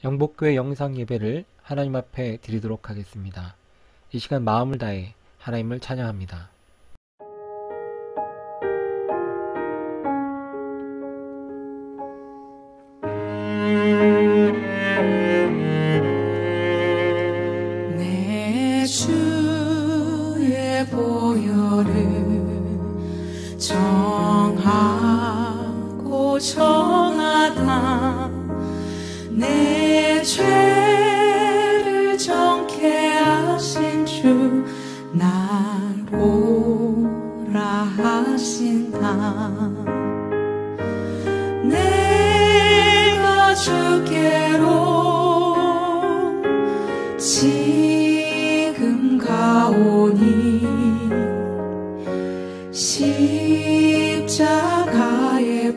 영복교회 영상 예배를 하나님 앞에 드리도록 하겠습니다. 이 시간 마음을 다해 하나님을 찬양합니다. 내 주의 보혈을 정하고 전하다 내 죄를 정케 하신 주 날 오라 하신다. 내가 주께로 지금 가오니 십자가의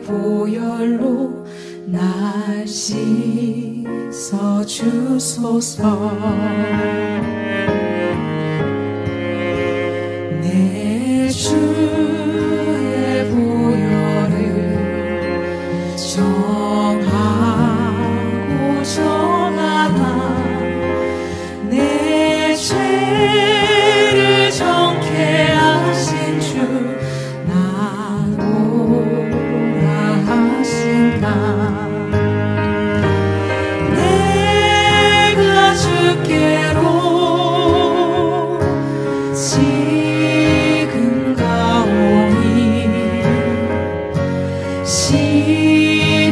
보혈로 날 씻어 주소서. 내 주의 보혈을 정하고 전하다 내 죄를 정케 하신 주 날 오라 하신다. 내가 주께로 지금 가오니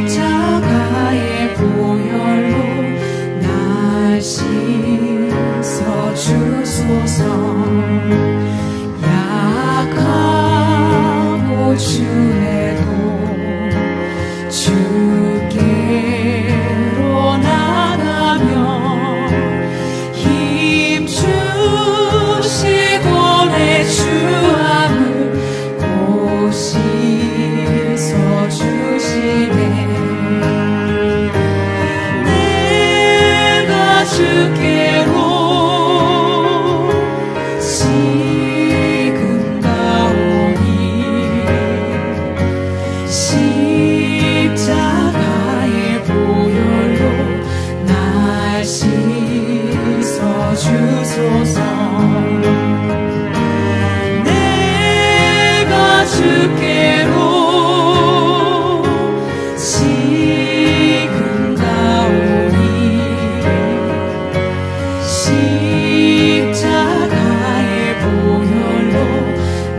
십자가의 보혈로 날 씻어 주소서. 약하고 주에도 주께로 나가며 힘 주시고 내 주함을 곧 씻어 주시네. 내가 주께로 지금 가오니 십자가의 보혈로 날 씻어 주소서. 내가 주께로 지금 가오니 십자가의 보혈로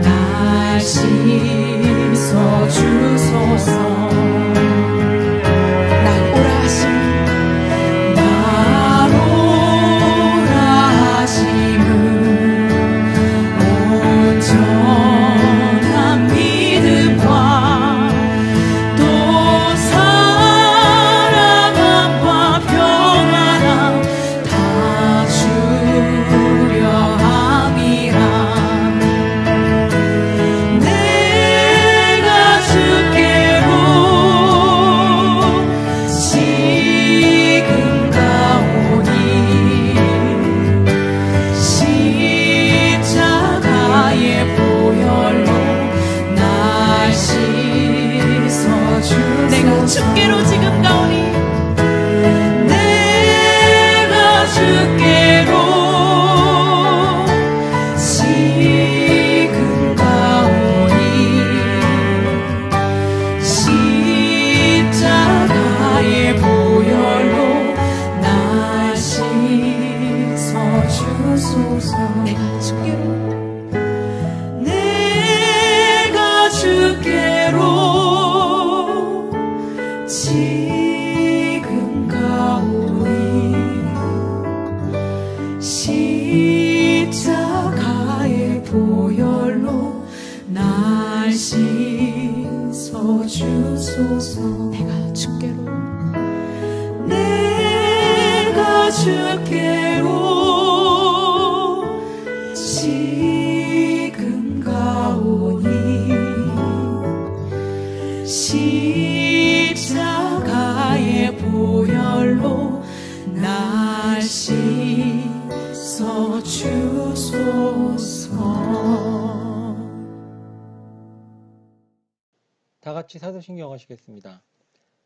날 씻어 주소서. 날 오라 하심은 날 오라 하심은 온전한 믿음과 또 사랑함과 평안함 다 주려 함이라. 내가 주께로 지금 가오니 십자가의 보혈로 날 씻어 주소서. 내가 주께로 지금 가오니 내가 주께로 지금 가오니 십자가의 보혈로 날 씻어 주소서. 내가 주께로 지금 가오니 십자가의 보혈로 날 씻어 주소서. 내가 주께로 지금 가오니 십자가의 보혈로 날 씻어 주소서. 다 같이 사도신경 하시겠습니다.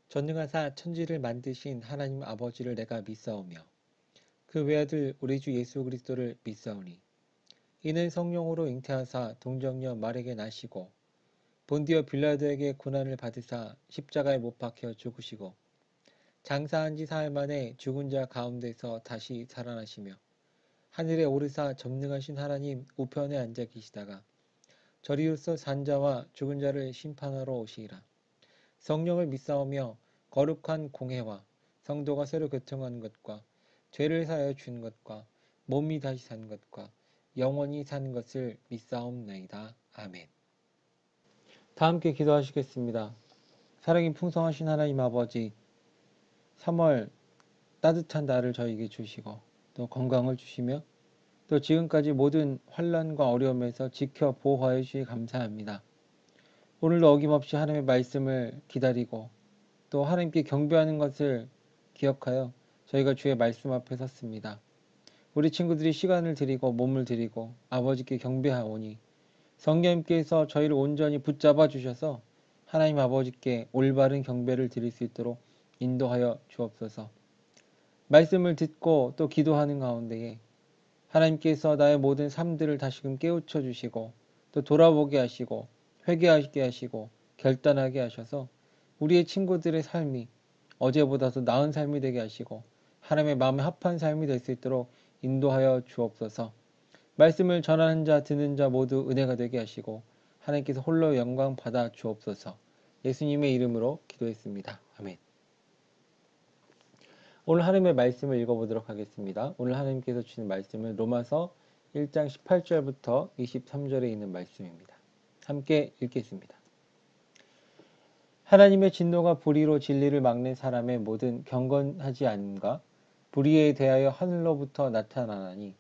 전능하사 천지를 만드신 하나님 아버지를 내가 믿사오며 그 외아들 우리 주 예수 그리스도를 믿사오니 이는 성령으로 잉태하사 동정녀 말에게 나시고 본디오 빌라도에게 고난을 받으사 십자가에 못 박혀 죽으시고 장사한 지 사흘 만에 죽은 자 가운데서 다시 살아나시며 하늘에 오르사 전능하신 하나님 우편에 앉아 계시다가 저리로서 산자와 죽은 자를 심판하러 오시리라. 성령을 믿사오며 거룩한 공회와 성도가 새로 교통하는 것과 죄를 사하여 준 것과 몸이 다시 산 것과 영원히 사는 것을 믿사옵나이다. 아멘. 다 함께 기도하시겠습니다. 사랑이 풍성하신 하나님 아버지, 3월 따뜻한 날을 저에게 주시고 또 건강을 주시며 또 지금까지 모든 환난과 어려움에서 지켜 보호하여 주시 감사합니다. 오늘도 어김없이 하나님의 말씀을 기다리고 또 하나님께 경배하는 것을 기억하여 저희가 주의 말씀 앞에 섰습니다. 우리 친구들이 시간을 드리고 몸을 드리고 아버지께 경배하오니 성령님께서 저희를 온전히 붙잡아 주셔서 하나님 아버지께 올바른 경배를 드릴 수 있도록 인도하여 주옵소서. 말씀을 듣고 또 기도하는 가운데에 하나님께서 나의 모든 삶들을 다시금 깨우쳐 주시고 또 돌아보게 하시고 회개하게 하시고 결단하게 하셔서 우리의 친구들의 삶이 어제보다도 나은 삶이 되게 하시고 하나님의 마음에 합한 삶이 될 수 있도록 인도하여 주옵소서. 말씀을 전하는 자 듣는 자 모두 은혜가 되게 하시고 하나님께서 홀로 영광 받아 주옵소서. 예수님의 이름으로 기도했습니다. 아멘. 오늘 하나님의 말씀을 읽어보도록 하겠습니다. 오늘 하나님께서 주신 말씀은 로마서 1장 18절부터 23절에 있는 말씀입니다. 함께 읽겠습니다. 하나님의 진노가 불의로 진리를 막는 사람의 모든 경건하지 않음과 불의에 대하여 하늘로부터 나타나나니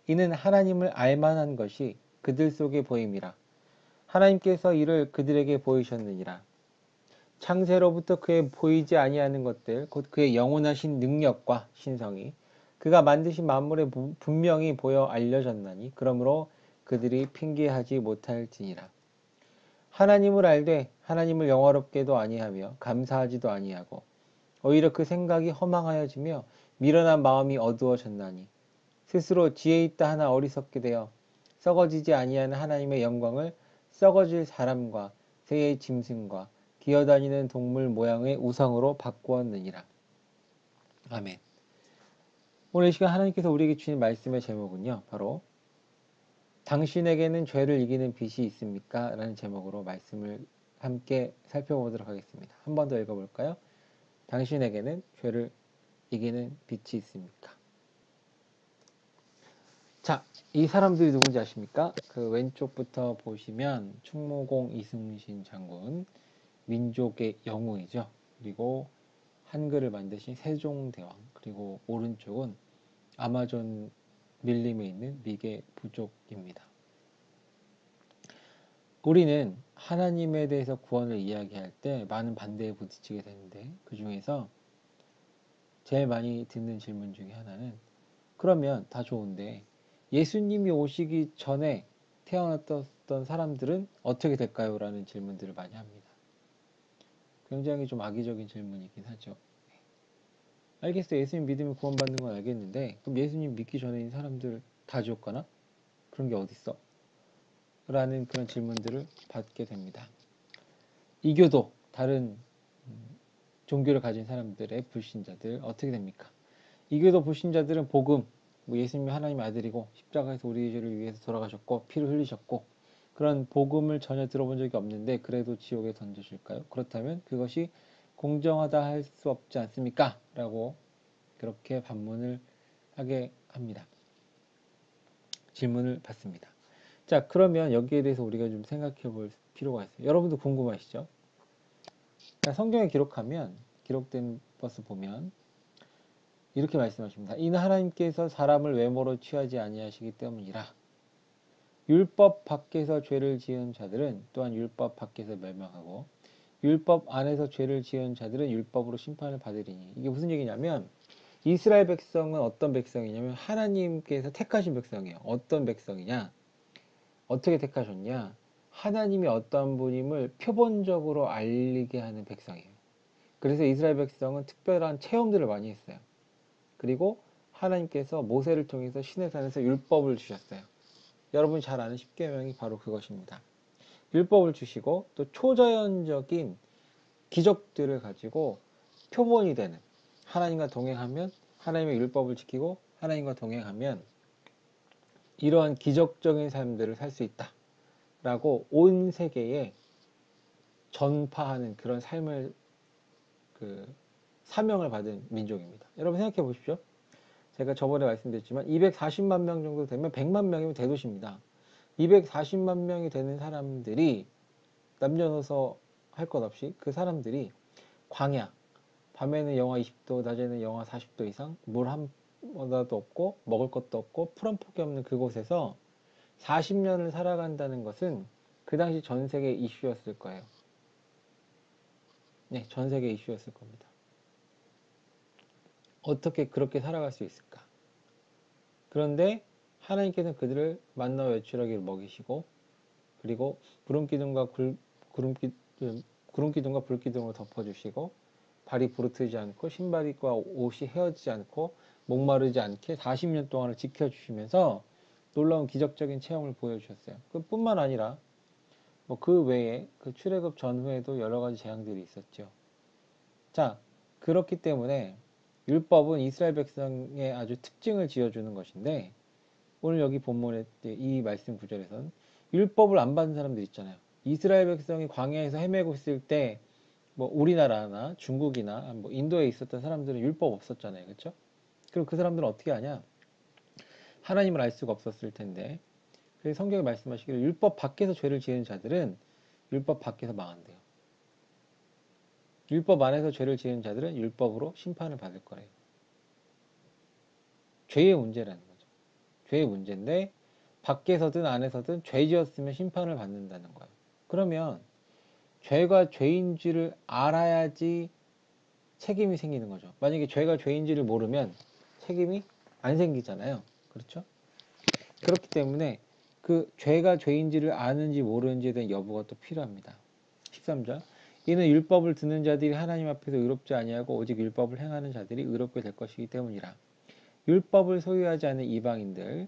이는 하나님을 알만한 것이 그들 속에 보임이라. 하나님께서 이를 그들에게 보이셨느니라. 창세로부터 그의 보이지 아니하는 것들 곧 그의 영원하신 능력과 신성이 그가 만드신 만물에 분명히 보여 알려졌나니 그러므로 그들이 핑계하지 못할지니라. 하나님을 알되 하나님을 영화롭게도 아니하며 감사하지도 아니하고 오히려 그 생각이 허망하여지며 미련한 마음이 어두워졌나니 스스로 지혜 있다 하나 어리석게 되어 썩어지지 아니하는 하나님의 영광을 썩어질 사람과 새의 짐승과 기어다니는 동물 모양의 우상으로 바꾸었느니라. 아멘. 오늘 이 시간 하나님께서 우리에게 주신 말씀의 제목은요, 바로 당신에게는 죄를 이기는 빛이 있습니까? 라는 제목으로 말씀을 함께 살펴보도록 하겠습니다. 한 번 더 읽어볼까요? 당신에게는 죄를 이기는 빛이 있습니까? 자, 이 사람들이 누군지 아십니까? 그 왼쪽부터 보시면 충무공 이순신 장군, 민족의 영웅이죠. 그리고 한글을 만드신 세종대왕, 그리고 오른쪽은 아마존 밀림에 있는 미개 부족입니다. 우리는 하나님에 대해서 구원을 이야기할 때 많은 반대에 부딪히게 되는데 그 중에서 제일 많이 듣는 질문 중에 하나는 그러면 다 좋은데 예수님이 오시기 전에 태어났던 사람들은 어떻게 될까요? 라는 질문들을 많이 합니다. 굉장히 좀 악의적인 질문이긴 하죠. 알겠어요. 예수님 믿으면 구원받는 건 알겠는데 그럼 예수님 믿기 전에 있는 사람들 다 죽었거나? 그런 게 어딨어? 라는 그런 질문들을 받게 됩니다. 이교도 다른 종교를 가진 사람들의 불신자들 어떻게 됩니까? 이교도 불신자들은 복음, 예수님이 하나님의 아들이고 십자가에서 우리 죄를 위해서 돌아가셨고 피를 흘리셨고 그런 복음을 전혀 들어본 적이 없는데 그래도 지옥에 던져질까요? 그렇다면 그것이 공정하다 할 수 없지 않습니까? 라고 그렇게 반문을 하게 합니다. 질문을 받습니다. 자, 그러면 여기에 대해서 우리가 좀 생각해 볼 필요가 있어요. 여러분도 궁금하시죠? 성경에 기록된 것을 보면 이렇게 말씀하십니다. 이는 하나님께서 사람을 외모로 취하지 아니하시기 때문이라. 율법 밖에서 죄를 지은 자들은 또한 율법 밖에서 멸망하고 율법 안에서 죄를 지은 자들은 율법으로 심판을 받으리니. 이게 무슨 얘기냐면 이스라엘 백성은 어떤 백성이냐면 하나님께서 택하신 백성이에요. 어떤 백성이냐? 어떻게 택하셨냐? 하나님이 어떤 분임을 표본적으로 알리게 하는 백성이에요. 그래서 이스라엘 백성은 특별한 체험들을 많이 했어요. 그리고 하나님께서 모세를 통해서 시내산에서 율법을 주셨어요. 여러분이 잘 아는 십계명이 바로 그것입니다. 율법을 주시고 또 초자연적인 기적들을 가지고 표본이 되는, 하나님과 동행하면, 하나님의 율법을 지키고 하나님과 동행하면 이러한 기적적인 삶들을 살 수 있다 라고 온 세계에 전파하는 그런 삶을 사명을 받은 민족입니다. 여러분 생각해 보십시오. 제가 저번에 말씀드렸지만 240만 명 정도 되면 100만 명이면 대도시입니다. 240만 명이 되는 사람들이 남녀노소 할 것 없이 그 사람들이 광야, 밤에는 영하 20도, 낮에는 영하 40도 이상, 물 한 모나도 없고 먹을 것도 없고 풀 한 폭이 없는 그곳에서 40년을 살아간다는 것은 그 당시 전 세계 이슈였을 거예요. 네, 전 세계 이슈였을 겁니다. 어떻게 그렇게 살아갈 수 있을까? 그런데 하나님께서는 그들을 만나와 외출하기를 먹이시고, 그리고 구름 기둥과 불 기둥으로 덮어주시고, 발이 부르트지 않고 신발과 옷이 헤어지지 않고 목마르지 않게 40년 동안을 지켜주시면서 놀라운 기적적인 체험을 보여주셨어요. 그뿐만 아니라 뭐 그 외에 그 출애굽 전후에도 여러 가지 재앙들이 있었죠. 자, 그렇기 때문에 율법은 이스라엘 백성의 아주 특징을 지어주는 것인데, 오늘 여기 본문의 이 말씀 구절에서는 율법을 안 받는 사람들 있잖아요. 이스라엘 백성이 광야에서 헤매고 있을 때 뭐 우리나라나 중국이나 뭐 인도에 있었던 사람들은 율법 없었잖아요. 그렇죠? 그럼 그 사람들은 어떻게 하냐? 하나님을 알 수가 없었을 텐데. 그래서 성경이 말씀하시기를 율법 밖에서 죄를 지은 자들은 율법 밖에서 망한대요. 율법 안에서 죄를 지은 자들은 율법으로 심판을 받을 거래요. 죄의 문제라는 거죠. 죄의 문제인데 밖에서든 안에서든 죄 지었으면 심판을 받는다는 거예요. 그러면 죄가 죄인지를 알아야지 책임이 생기는 거죠. 만약에 죄가 죄인지를 모르면 책임이 안 생기잖아요. 그렇죠? 그렇기 때문에 그 죄가 죄인지를 아는지 모르는지에 대한 여부가 또 필요합니다. 13절 이는 율법을 듣는 자들이 하나님 앞에서 의롭지 아니하고 오직 율법을 행하는 자들이 의롭게 될 것이기 때문이라. 율법을 소유하지 않는 이방인들이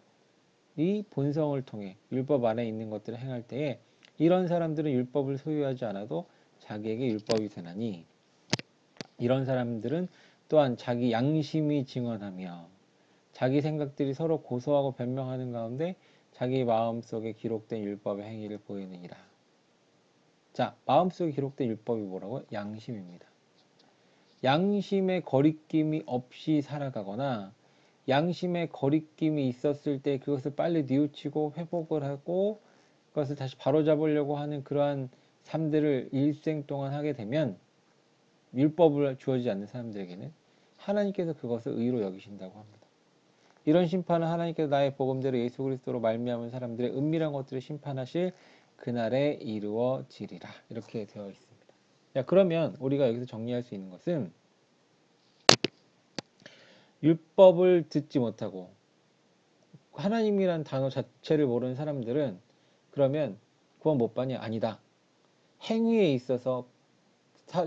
본성을 통해 율법 안에 있는 것들을 행할 때에 이런 사람들은 율법을 소유하지 않아도 자기에게 율법이 되나니 이런 사람들은 또한 자기 양심이 증언하며 자기 생각들이 서로 고소하고 변명하는 가운데 자기 마음속에 기록된 율법의 행위를 보이느니라. 자, 마음속에 기록된 율법이 뭐라고요? 양심입니다. 양심의 거리낌이 없이 살아가거나 양심의 거리낌이 있었을 때 그것을 빨리 뉘우치고 회복을 하고 그것을 다시 바로잡으려고 하는 그러한 삶들을 일생 동안 하게 되면 율법을 주어지지 않는 사람들에게는 하나님께서 그것을 의로 여기신다고 합니다. 이런 심판은 하나님께서 나의 복음대로 예수 그리스도로 말미암은 사람들의 은밀한 것들을 심판하실 그날에 이루어지리라. 이렇게 되어 있습니다. 자, 그러면 우리가 여기서 정리할 수 있는 것은 율법을 듣지 못하고 하나님이란 단어 자체를 모르는 사람들은 그러면 구원 못 받냐? 아니다. 행위에 있어서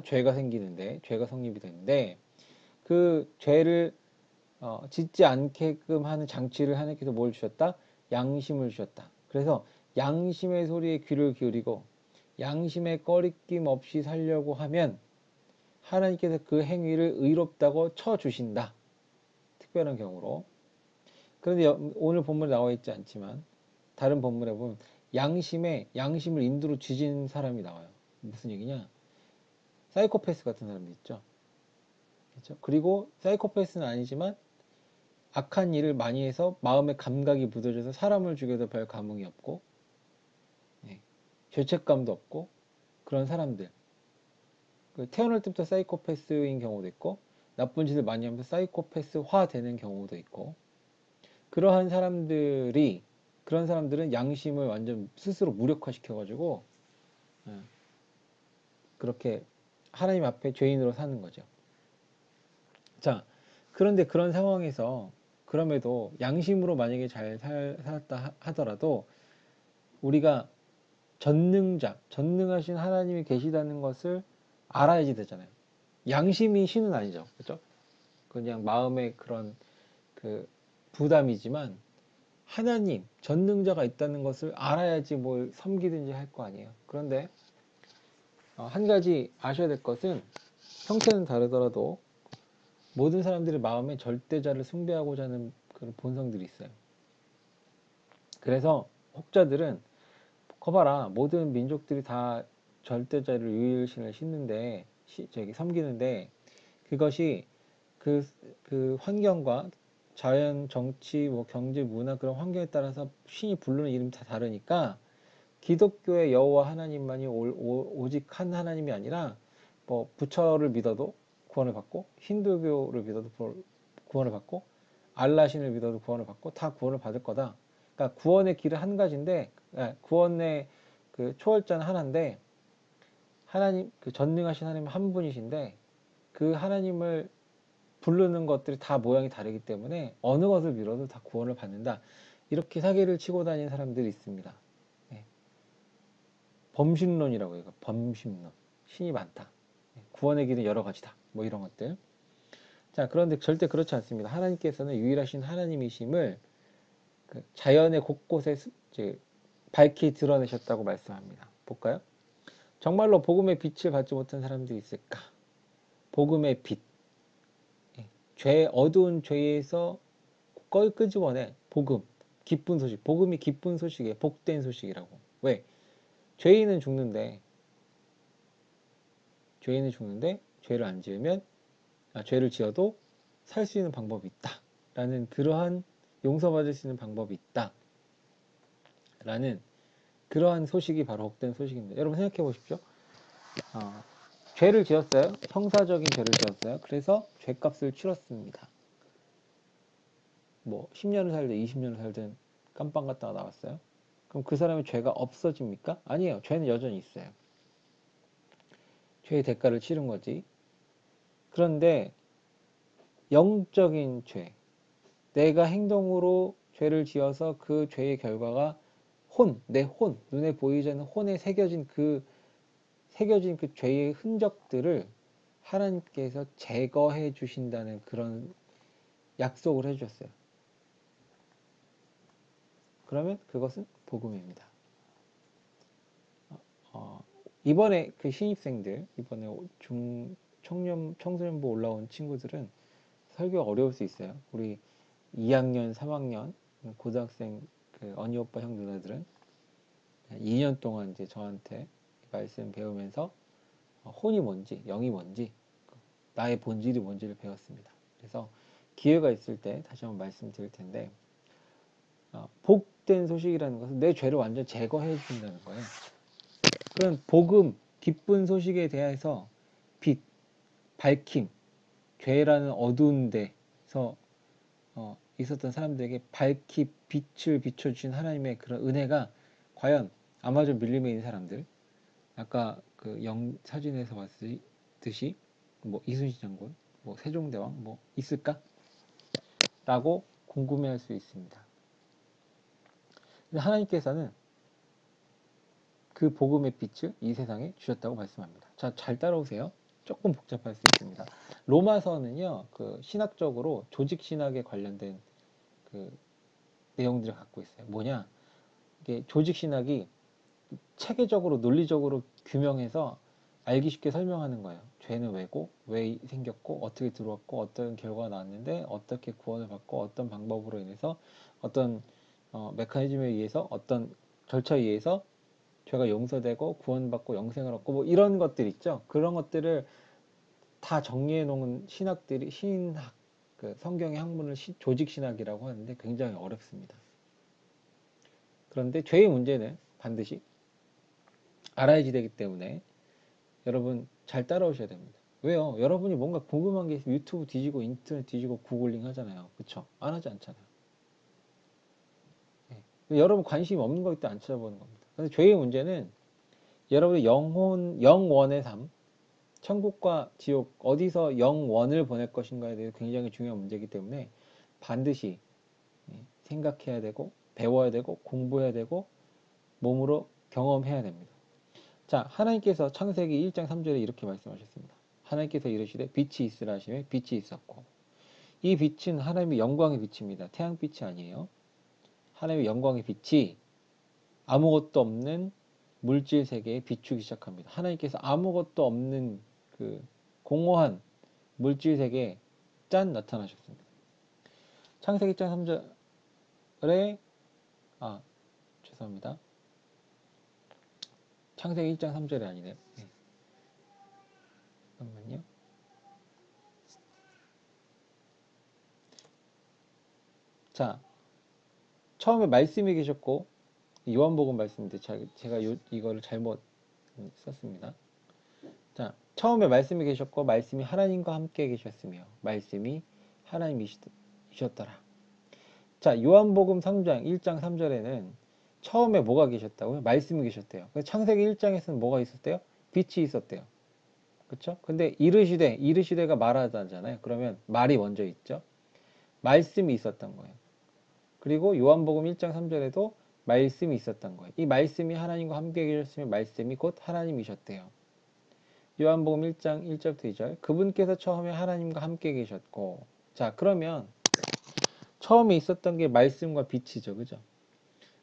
죄가 생기는데, 죄가 성립이 되는데 그 죄를 짓지 않게끔 하는 장치를 하나님께서 뭘 주셨다? 양심을 주셨다. 그래서 양심의 소리에 귀를 기울이고 양심의 꺼리낌 없이 살려고 하면 하나님께서 그 행위를 의롭다고 쳐주신다. 특별한 경우로. 그런데 오늘 본문에 나와 있지 않지만 다른 본문에 보면 양심을 인두로 쥐진 사람이 나와요. 무슨 얘기냐? 사이코패스 같은 사람도 있죠. 그렇죠? 그리고 사이코패스는 아니지만 악한 일을 많이 해서 마음에 감각이 묻어져서 사람을 죽여도 별 감흥이 없고 죄책감도 없고 그런 사람들. 태어날 때부터 사이코패스인 경우도 있고 나쁜 짓을 많이 하면서 사이코패스화 되는 경우도 있고 그런 사람들은 양심을 완전 스스로 무력화시켜가지고 그렇게 하나님 앞에 죄인으로 사는 거죠. 자, 그런데 그런 상황에서 그럼에도 양심으로 만약에 잘 살았다 하더라도 우리가 전능하신 하나님이 계시다는 것을 알아야지 되잖아요. 양심이 신은 아니죠. 그죠? 그냥 마음의 그런 그 부담이지만 하나님, 전능자가 있다는 것을 알아야지 뭘 섬기든지 할 거 아니에요. 그런데 한 가지 아셔야 될 것은 형태는 다르더라도 모든 사람들의 마음에 절대자를 숭배하고자 하는 그런 본성들이 있어요. 그래서 혹자들은 커봐라, 모든 민족들이 다 절대자를 유일신을 신는데 저기 섬기는데 그것이 그 환경과 자연, 정치, 뭐 경제, 문화 그런 환경에 따라서 신이 부르는 이름이 다 다르니까 기독교의 여호와 하나님만이 오직 한 하나님이 아니라 뭐 부처를 믿어도 구원을 받고 힌두교를 믿어도 구원을 받고 알라신을 믿어도 구원을 받고 다 구원을 받을 거다. 그러니까 구원의 길은 한 가지인데 구원의 그 초월자는 하나인데 하나님 그 전능하신 하나님 한 분이신데 그 하나님을 부르는 것들이 다 모양이 다르기 때문에 어느 것을 믿어도 다 구원을 받는다. 이렇게 사기를 치고 다니는 사람들이 있습니다. 네. 범신론이라고 해요. 범신론. 신이 많다. 구원의 길은 여러 가지다. 뭐 이런 것들. 자, 그런데 절대 그렇지 않습니다. 하나님께서는 유일하신 하나님이심을 그 자연의 곳곳에 밝히 드러내셨다고 말씀합니다. 볼까요? 정말로 복음의 빛을 받지 못한 사람들이 있을까? 복음의 빛. 어두운 죄에서 끄집어내 복음, 기쁜 소식. 복음이 기쁜 소식이에요. 복된 소식이라고. 왜? 죄인은 죽는데 죄를 안 지으면 죄를 지어도 살 수 있는 방법이 있다. 라는 그러한 용서받을 수 있는 방법이 있다. 라는 그러한 소식이 바로 복된 소식입니다. 여러분 생각해 보십시오. 죄를 지었어요. 형사적인 죄를 지었어요. 그래서 죄값을 치렀습니다. 뭐 10년을 살든 20년을 살든 깜빵 갔다가 나왔어요. 그럼 그 사람의 죄가 없어집니까? 아니에요. 죄는 여전히 있어요. 죄의 대가를 치른 거지. 그런데 영적인 죄, 내가 행동으로 죄를 지어서 그 죄의 결과가 내 눈에 보이지 않는 혼에 새겨진 그 죄의 흔적들을 하나님께서 제거해 주신다는 그런 약속을 해주셨어요. 그러면 그것은 복음입니다. 이번에 그 신입생들, 이번에 청소년부 올라온 친구들은 설교가 어려울 수 있어요. 우리 2학년, 3학년, 고등학생 그 언니 오빠 형 누나들은 2년 동안 이제 저한테 말씀 배우면서 혼이 뭔지, 영이 뭔지, 나의 본질이 뭔지를 배웠습니다. 그래서 기회가 있을 때 다시 한번 말씀드릴 텐데 복된 소식이라는 것은 내 죄를 완전 제거해 준다는 거예요. 그런 복음, 기쁜 소식에 대해서 빛, 밝힘, 죄라는 어두운 데서 있었던 사람들에게 밝히 빛을 비춰주신 하나님의 그런 은혜가 과연 아마존 밀림에 있는 사람들, 아까 그 사진에서 봤듯이 뭐 이순신 장군, 뭐 세종대왕 뭐 있을까? 라고 궁금해할 수 있습니다. 하나님께서는 그 복음의 빛을 이 세상에 주셨다고 말씀합니다. 자, 잘 따라오세요. 조금 복잡할 수 있습니다. 로마서는요, 그 신학적으로 조직 신학에 관련된 그 내용들을 갖고 있어요. 뭐냐? 이게 조직 신학이 체계적으로 논리적으로 규명해서 알기 쉽게 설명하는 거예요. 죄는 왜고, 왜 생겼고, 어떻게 들어왔고, 어떤 결과가 나왔는데, 어떻게 구원을 받고, 어떤 방법으로 인해서, 어떤 메커니즘에 의해서, 어떤 절차에 의해서 죄가 용서되고, 구원받고, 영생을 얻고, 뭐 이런 것들 있죠. 그런 것들을 다 정리해 놓은 신학들이, 신학, 그 성경의 학문을 조직 신학이라고 하는데 굉장히 어렵습니다. 그런데 죄의 문제는 반드시 알아야지 되기 때문에 여러분 잘 따라오셔야 됩니다. 왜요? 여러분이 뭔가 궁금한 게 있으면 유튜브 뒤지고 인터넷 뒤지고 구글링 하잖아요. 그쵸? 안 하지 않잖아요. 네. 여러분 관심 없는 거기 때문에 안 찾아보는 겁니다. 근데 죄의 문제는 여러분의 영원의 삶, 천국과 지옥, 어디서 영원을 보낼 것인가에 대해서 굉장히 중요한 문제이기 때문에 반드시 생각해야 되고 배워야 되고 공부해야 되고 몸으로 경험해야 됩니다. 자, 하나님께서 창세기 1장 3절에 이렇게 말씀하셨습니다. 하나님께서 이르시되 빛이 있으라 하시매 빛이 있었고, 이 빛은 하나님의 영광의 빛입니다. 태양빛이 아니에요. 하나님의 영광의 빛이 아무것도 없는 물질 세계에 비추기 시작합니다. 하나님께서 아무것도 없는 그 공허한 물질 세계에 짠 나타나셨습니다. 창세기 1장 3절에 죄송합니다. 창세기 1장 3절이 아니네요. 네. 잠깐만요. 자, 처음에 말씀이 계셨고, 요한복음 말씀인데 제가 이거를 잘못 썼습니다. 자, 처음에 말씀이 계셨고 말씀이 하나님과 함께 계셨으며 말씀이 하나님이셨더라. 자, 요한복음 3장 1장 3절에는 처음에 뭐가 계셨다고요? 말씀이 계셨대요. 창세기 1장에서는 뭐가 있었대요? 빛이 있었대요. 그렇죠? 근데 이르시되가 말하잖아요. 그러면 말이 먼저 있죠. 말씀이 있었던 거예요. 그리고 요한복음 1장 3절에도 말씀이 있었던 거예요. 이 말씀이 하나님과 함께 계셨으며 말씀이 곧 하나님이셨대요. 요한복음 1장 1절부터 2절, 그분께서 처음에 하나님과 함께 계셨고, 자, 그러면 처음에 있었던 게 말씀과 빛이죠. 그죠?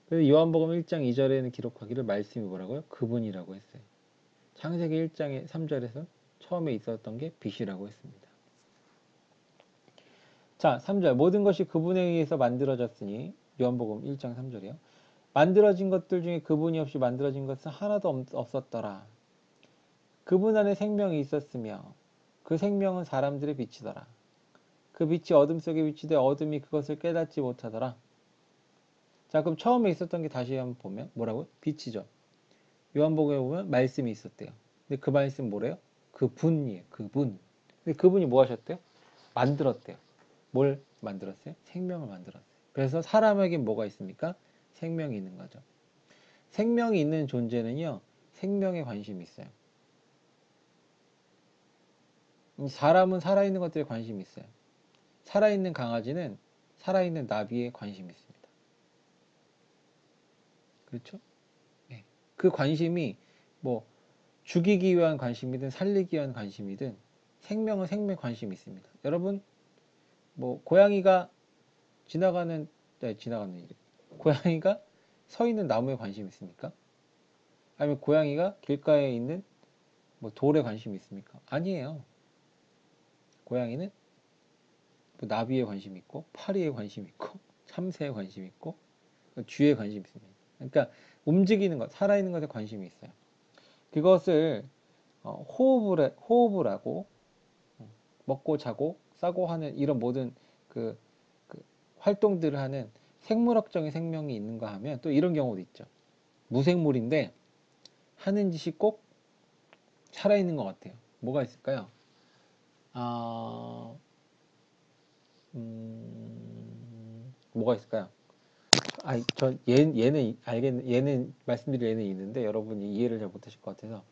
그래서 요한복음 1장 2절에는 기록하기를 말씀이 뭐라고요? 그분이라고 했어요. 창세기 1장 3절에서 처음에 있었던 게 빛이라고 했습니다. 자, 3절, 모든 것이 그분에 의해서 만들어졌으니, 요한복음 1장 3절이요. 만들어진 것들 중에 그분이 없이 만들어진 것은 하나도 없었더라. 그분 안에 생명이 있었으며 그 생명은 사람들의 빛이더라. 그 빛이 어둠 속에 비치되 어둠이 그것을 깨닫지 못하더라. 자, 그럼 처음에 있었던 게 다시 한번 보면 뭐라고요? 빛이죠. 요한복음에 보면 말씀이 있었대요. 근데 그 말씀 뭐래요? 그분이에요. 그분. 근데 그분이 뭐 하셨대요? 만들었대요. 뭘 만들었어요? 생명을 만들었어요. 그래서 사람에게 뭐가 있습니까? 생명이 있는 거죠. 생명이 있는 존재는요, 생명에 관심이 있어요. 사람은 살아있는 것들에 관심이 있어요. 살아있는 강아지는 살아있는 나비에 관심이 있습니다. 그렇죠? 네. 그 관심이 뭐 죽이기 위한 관심이든 살리기 위한 관심이든 생명은 생명에 관심이 있습니다. 여러분, 뭐 고양이가 지나가는 고양이가 서 있는 나무에 관심이 있습니까? 아니면 고양이가 길가에 있는 뭐 돌에 관심이 있습니까? 아니에요. 고양이는 뭐 나비에 관심이 있고 파리에 관심이 있고 참새에 관심이 있고 쥐에 관심이 있습니다. 그러니까 움직이는 것, 살아있는 것에 관심이 있어요. 그것을 호흡을 하고 먹고 자고 싸고 하는 이런 모든 그 활동들을 하는 생물학적인 생명이 있는가 하면 또 이런 경우도 있죠. 무생물인데 하는 짓이 꼭 살아있는 것 같아요. 뭐가 있을까요? 뭐가 있을까요? 얘는 말씀드릴 얘는 있는데 여러분이 이해를 잘 못하실 것 같아서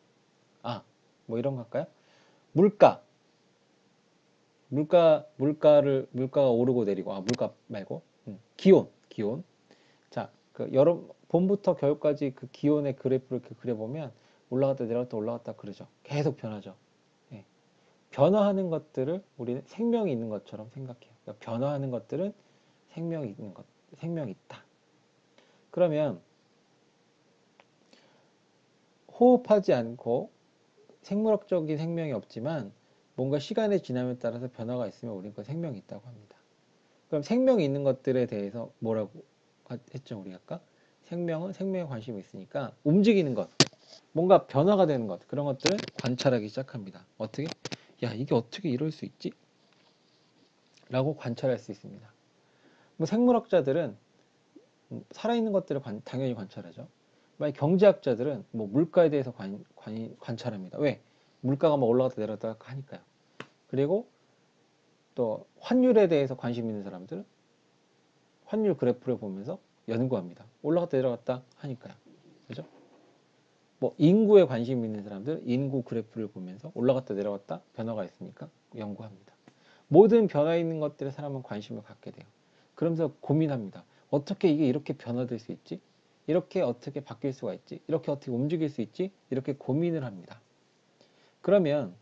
뭐 이런 거 할까요? 물가가 오르고 내리고 물가 말고 기온. 자, 봄부터 겨울까지 그 기온의 그래프를 이렇게 그려보면 올라갔다 내려갔다 올라갔다 그러죠. 계속 변하죠. 예. 변화하는 것들을 우리는 생명이 있는 것처럼 생각해요. 그러니까 변화하는 것들은 생명이 있다. 그러면 호흡하지 않고 생물학적인 생명이 없지만 뭔가 시간의 지남에 따라서 변화가 있으면 우리는 그 생명이 있다고 합니다. 그럼 생명이 있는 것들에 대해서 뭐라고 했죠? 우리 아까 생명은 생명에 관심이 있으니까 움직이는 것, 뭔가 변화가 되는 것, 그런 것들을 관찰하기 시작합니다. 어떻게? 야, 이게 어떻게 이럴 수 있지? 라고 관찰할 수 있습니다. 뭐 생물학자들은 살아있는 것들을 당연히 관찰하죠. 만약 경제학자들은 뭐 물가에 대해서 관찰합니다. 왜? 물가가 막 올라갔다 내려갔다 하니까요. 그리고 또 환율에 대해서 관심 있는 사람들은 환율 그래프를 보면서 연구합니다. 올라갔다 내려갔다 하니까요. 그죠? 뭐 인구에 관심 있는 사람들 인구 그래프를 보면서 올라갔다 내려갔다 변화가 있으니까 연구합니다. 모든 변화 있는 것들에 사람은 관심을 갖게 돼요. 그러면서 고민합니다. 어떻게 이게 이렇게 변화될 수 있지? 이렇게 어떻게 바뀔 수가 있지? 이렇게 어떻게 움직일 수 있지? 이렇게 고민을 합니다. 그러면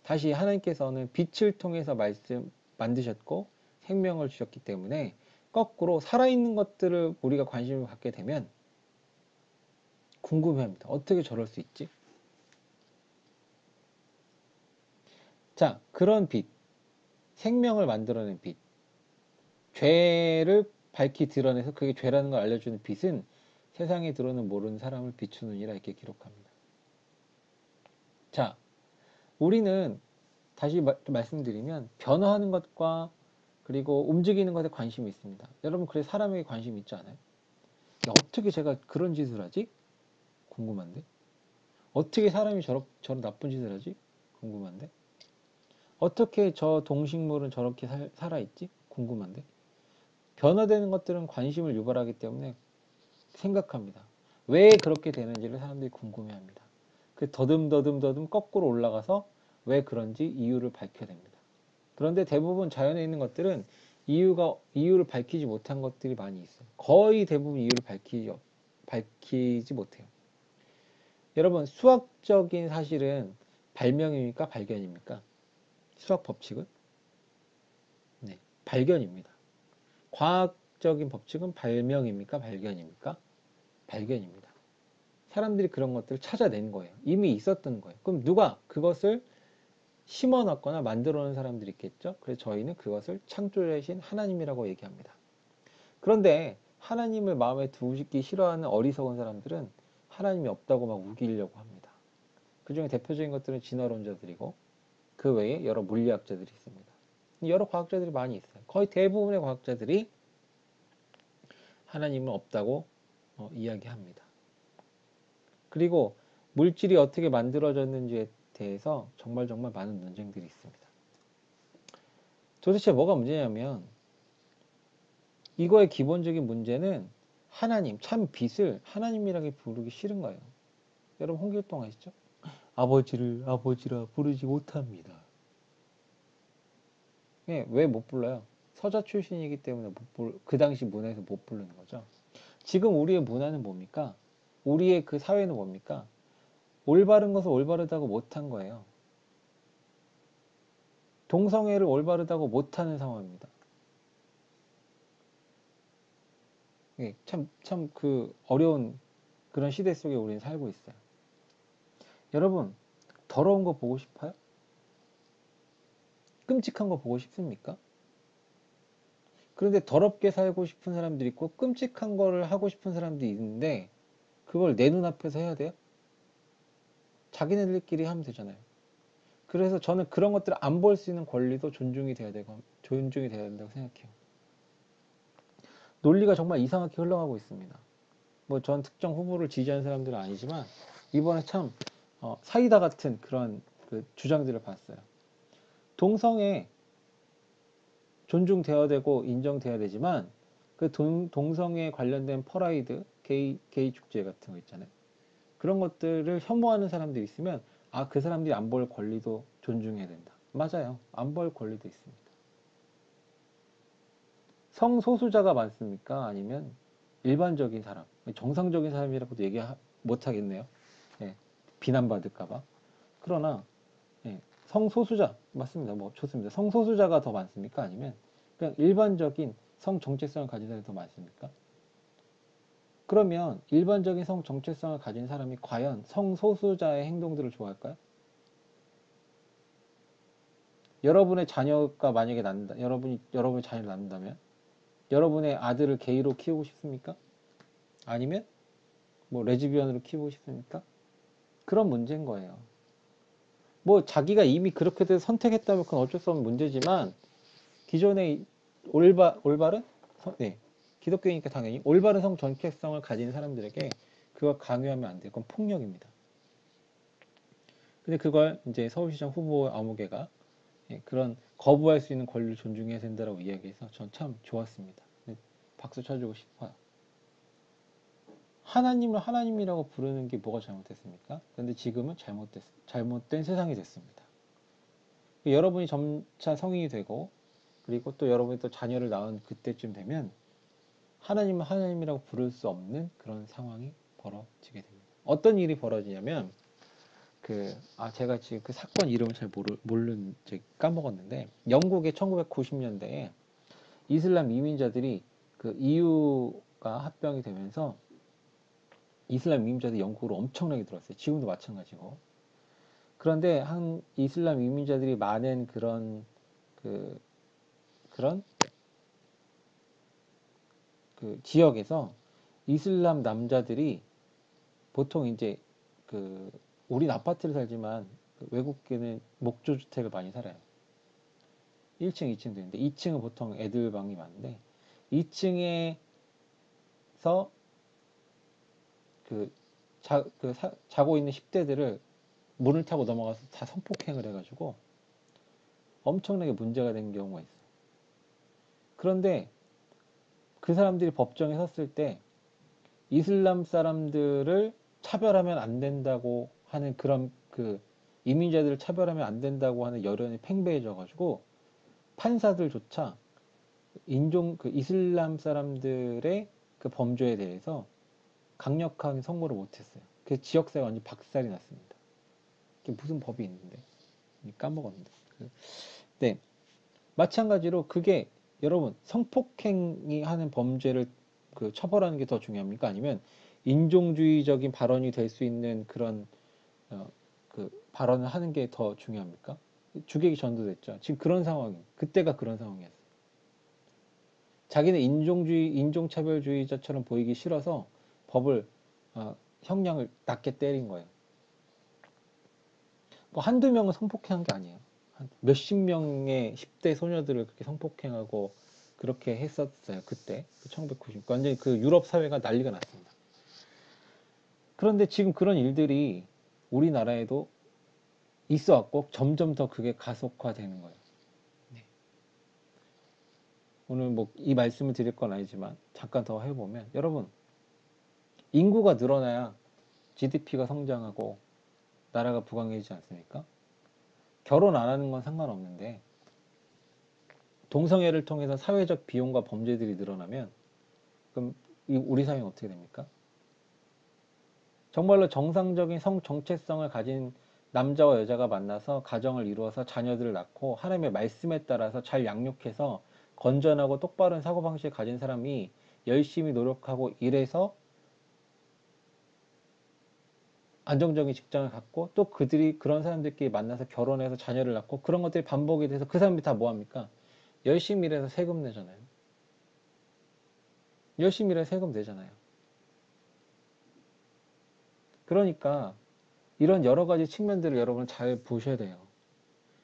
다시 하나님께서는 빛을 통해서 만드셨고 생명을 주셨기 때문에 거꾸로 살아있는 것들을 우리가 관심을 갖게 되면 궁금해합니다. 어떻게 저럴 수 있지? 자, 그런 빛, 생명을 만들어낸 빛, 죄를 밝히 드러내서 그게 죄라는 걸 알려주는 빛은 세상에 들어오는 모르는 사람을 비추느니라 이렇게 기록합니다. 자, 우리는 다시 말씀드리면 변화하는 것과 그리고 움직이는 것에 관심이 있습니다. 여러분 그래서 사람에게 관심이 있지 않아요? 야, 어떻게 제가 그런 짓을 하지? 궁금한데? 어떻게 사람이 저런 나쁜 짓을 하지? 궁금한데? 어떻게 저 동식물은 저렇게 살아있지? 궁금한데? 변화되는 것들은 관심을 유발하기 때문에 생각합니다. 왜 그렇게 되는지를 사람들이 궁금해합니다. 그 더듬 거꾸로 올라가서 왜 그런지 이유를 밝혀야 됩니다. 그런데 대부분 자연에 있는 것들은 이유를 밝히지 못한 것들이 많이 있어요. 거의 대부분 이유를 밝히지 못해요. 여러분, 수학적인 사실은 발명입니까? 발견입니까? 수학 법칙은? 네, 발견입니다. 과학적인 법칙은 발명입니까? 발견입니까? 발견입니다. 사람들이 그런 것들을 찾아낸 거예요. 이미 있었던 거예요. 그럼 누가 그것을 심어놨거나 만들어 놓은 사람들이 있겠죠? 그래서 저희는 그것을 창조자이신 하나님이라고 얘기합니다. 그런데 하나님을 마음에 두기 싫어하는 어리석은 사람들은 하나님이 없다고 막 우기려고 합니다. 그 중에 대표적인 것들은 진화론자들이고 그 외에 여러 물리학자들이 있습니다. 여러 과학자들이 많이 있어요. 거의 대부분의 과학자들이 하나님은 없다고 이야기합니다. 그리고 물질이 어떻게 만들어졌는지에 대해서 정말 많은 논쟁들이 있습니다. 도대체 뭐가 문제냐면 이거의 기본적인 문제는 하나님, 참 빛을 하나님이라고 부르기 싫은 거예요. 여러분 홍길동 아시죠? 아버지를 아버지라 부르지 못합니다. 왜 못 불러요? 서자 출신이기 때문에 그 당시 문화에서 못 부르는 거죠. 지금 우리의 문화는 뭡니까? 우리의 그 사회는 뭡니까? 올바른 것을 올바르다고 못한 거예요. 동성애를 올바르다고 못하는 상황입니다. 참 그 어려운 그런 시대 속에 우리는 살고 있어요. 여러분, 더러운 거 보고 싶어요? 끔찍한 거 보고 싶습니까? 그런데 더럽게 살고 싶은 사람들이 있고 끔찍한 거를 하고 싶은 사람들이 있는데 그걸 내 눈앞에서 해야 돼요? 자기네들끼리 하면 되잖아요. 그래서 저는 그런 것들을 안 볼 수 있는 권리도 존중이 돼야 된다고 생각해요. 논리가 정말 이상하게 흘러가고 있습니다. 뭐 전 특정 후보를 지지하는 사람들은 아니지만 이번에 참 사이다 같은 그런 그 주장들을 봤어요. 동성애 존중되어야 되고 인정돼야 되지만 그 동성애에 관련된 퍼라이드, 게이 축제 같은 거 있잖아요. 그런 것들을 혐오하는 사람들이 있으면 그 사람들이 안 볼 권리도 존중해야 된다. 맞아요. 안 볼 권리도 있습니다. 성소수자가 많습니까? 아니면 일반적인 사람, 정상적인 사람이라고도 얘기 못 하겠네요. 예, 비난받을까봐. 그러나 성소수자 맞습니다. 뭐 좋습니다. 성소수자가 더 많습니까? 아니면 그냥 일반적인 성 정체성을 가진 사람이 더 많습니까? 그러면 일반적인 성 정체성을 가진 사람이 과연 성소수자의 행동들을 좋아할까요? 여러분의 자녀가 만약에 여러분의 자녀를 낳는다면 여러분의 아들을 게이로 키우고 싶습니까? 아니면 뭐 레즈비언으로 키우고 싶습니까? 그런 문제인 거예요. 뭐 자기가 이미 그렇게 돼서 선택했다면 그건 어쩔 수 없는 문제지만 기존의 올바른 기독교니까 당연히 올바른 성 정체성을 가진 사람들에게 그걸 강요하면 안 돼요. 그건 폭력입니다. 근데 그걸 이제 서울시장 후보 아무개가 그런 거부할 수 있는 권리를 존중해야 된다라고 이야기해서 전 참 좋았습니다. 박수 쳐주고 싶어요. 하나님을 하나님이라고 부르는 게 뭐가 잘못됐습니까? 그런데 지금은 잘못된 세상이 됐습니다. 여러분이 점차 성인이 되고 그리고 또 여러분이 또 자녀를 낳은 그때쯤 되면 하나님을 하나님이라고 부를 수 없는 그런 상황이 벌어지게 됩니다. 어떤 일이 벌어지냐면, 제가 지금 그 사건 이름을 잘 이제 까먹었는데, 영국의 1990년대에 이슬람 이민자들이 그 EU가 합병이 되면서 이슬람 이민자들이 영국으로 엄청나게 들어왔어요. 지금도 마찬가지고. 그런데 한 이슬람 이민자들이 많은 그, 그런 그 지역에서 이슬람 남자들이 보통 이제 우린 아파트를 살지만 외국계는 목조주택을 많이 살아요. 1층, 2층 되는데 2층은 보통 애들 방이 많은데 2층에서 자고 있는 10대들을 문을 타고 넘어가서 다 성폭행을 해가지고 엄청나게 문제가 된 경우가 있어요. 그런데 그 사람들이 법정에 섰을 때 이슬람 사람들을 차별하면 안 된다고 하는 이민자들을 차별하면 안 된다고 하는 여론이 팽배해져가지고 판사들조차 이슬람 사람들의 그 범죄에 대해서 강력하게 선고를 못했어요. 그 지역사회가 완전 박살이 났습니다. 그게 무슨 법이 있는데 까먹었는데. 네, 마찬가지로 그게 여러분 성폭행이 하는 범죄를 처벌하는 게 더 중요합니까? 아니면 인종주의적인 발언이 될 수 있는 그런 발언을 하는 게 더 중요합니까? 주객이 전도됐죠. 지금 그때가 그런 상황이었어요. 자기는 인종차별주의자처럼 보이기 싫어서 법을 형량을 낮게 때린 거예요. 뭐 한두 명은 성폭행한 게 아니에요. 몇십 명의 10대 소녀들을 그렇게 성폭행하고 그렇게 했었어요. 그때 1990 완전히 그 유럽 사회가 난리가 났습니다. 그런데 지금 그런 일들이 우리나라에도 있어 왔고 점점 더 그게 가속화되는 거예요. 네. 오늘 뭐 이 말씀을 드릴 건 아니지만 잠깐 더 해보면 여러분 인구가 늘어나야 GDP가 성장하고 나라가 부강해지지 않습니까? 결혼 안 하는 건 상관없는데 동성애를 통해서 사회적 비용과 범죄들이 늘어나면 그럼 우리 사회는 어떻게 됩니까? 정말로 정상적인 성 정체성을 가진 남자와 여자가 만나서 가정을 이루어서 자녀들을 낳고 하나님의 말씀에 따라서 잘 양육해서 건전하고 똑바른 사고방식을 가진 사람이 열심히 노력하고 일해서 안정적인 직장을 갖고 또 그들이 그런 사람들끼리 만나서 결혼해서 자녀를 낳고 그런 것들이 반복이 돼서 그 사람들이 다 뭐합니까? 열심히 일해서 세금 내잖아요. 열심히 일해서 세금 내잖아요. 그러니까 이런 여러 가지 측면들을 여러분 잘 보셔야 돼요.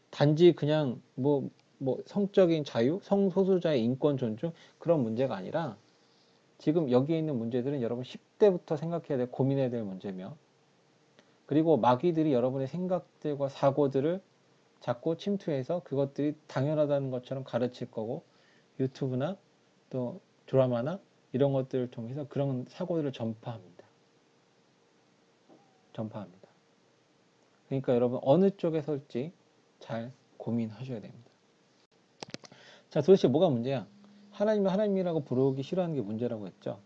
단지 그냥 뭐 성적인 자유, 성소수자의 인권 존중 그런 문제가 아니라 지금 여기에 있는 문제들은 여러분 10대부터 생각해야 될 고민해야 될 문제며 그리고 마귀들이 여러분의 생각들과 사고들을 자꾸 침투해서 그것들이 당연하다는 것처럼 가르칠 거고 유튜브나 또 드라마나 이런 것들을 통해서 그런 사고들을 전파합니다. 그러니까 여러분 어느 쪽에 설지 잘 고민하셔야 됩니다. 자, 도대체 뭐가 문제야? 하나님을 하나님이라고 부르기 싫어하는 게 문제라고 했죠.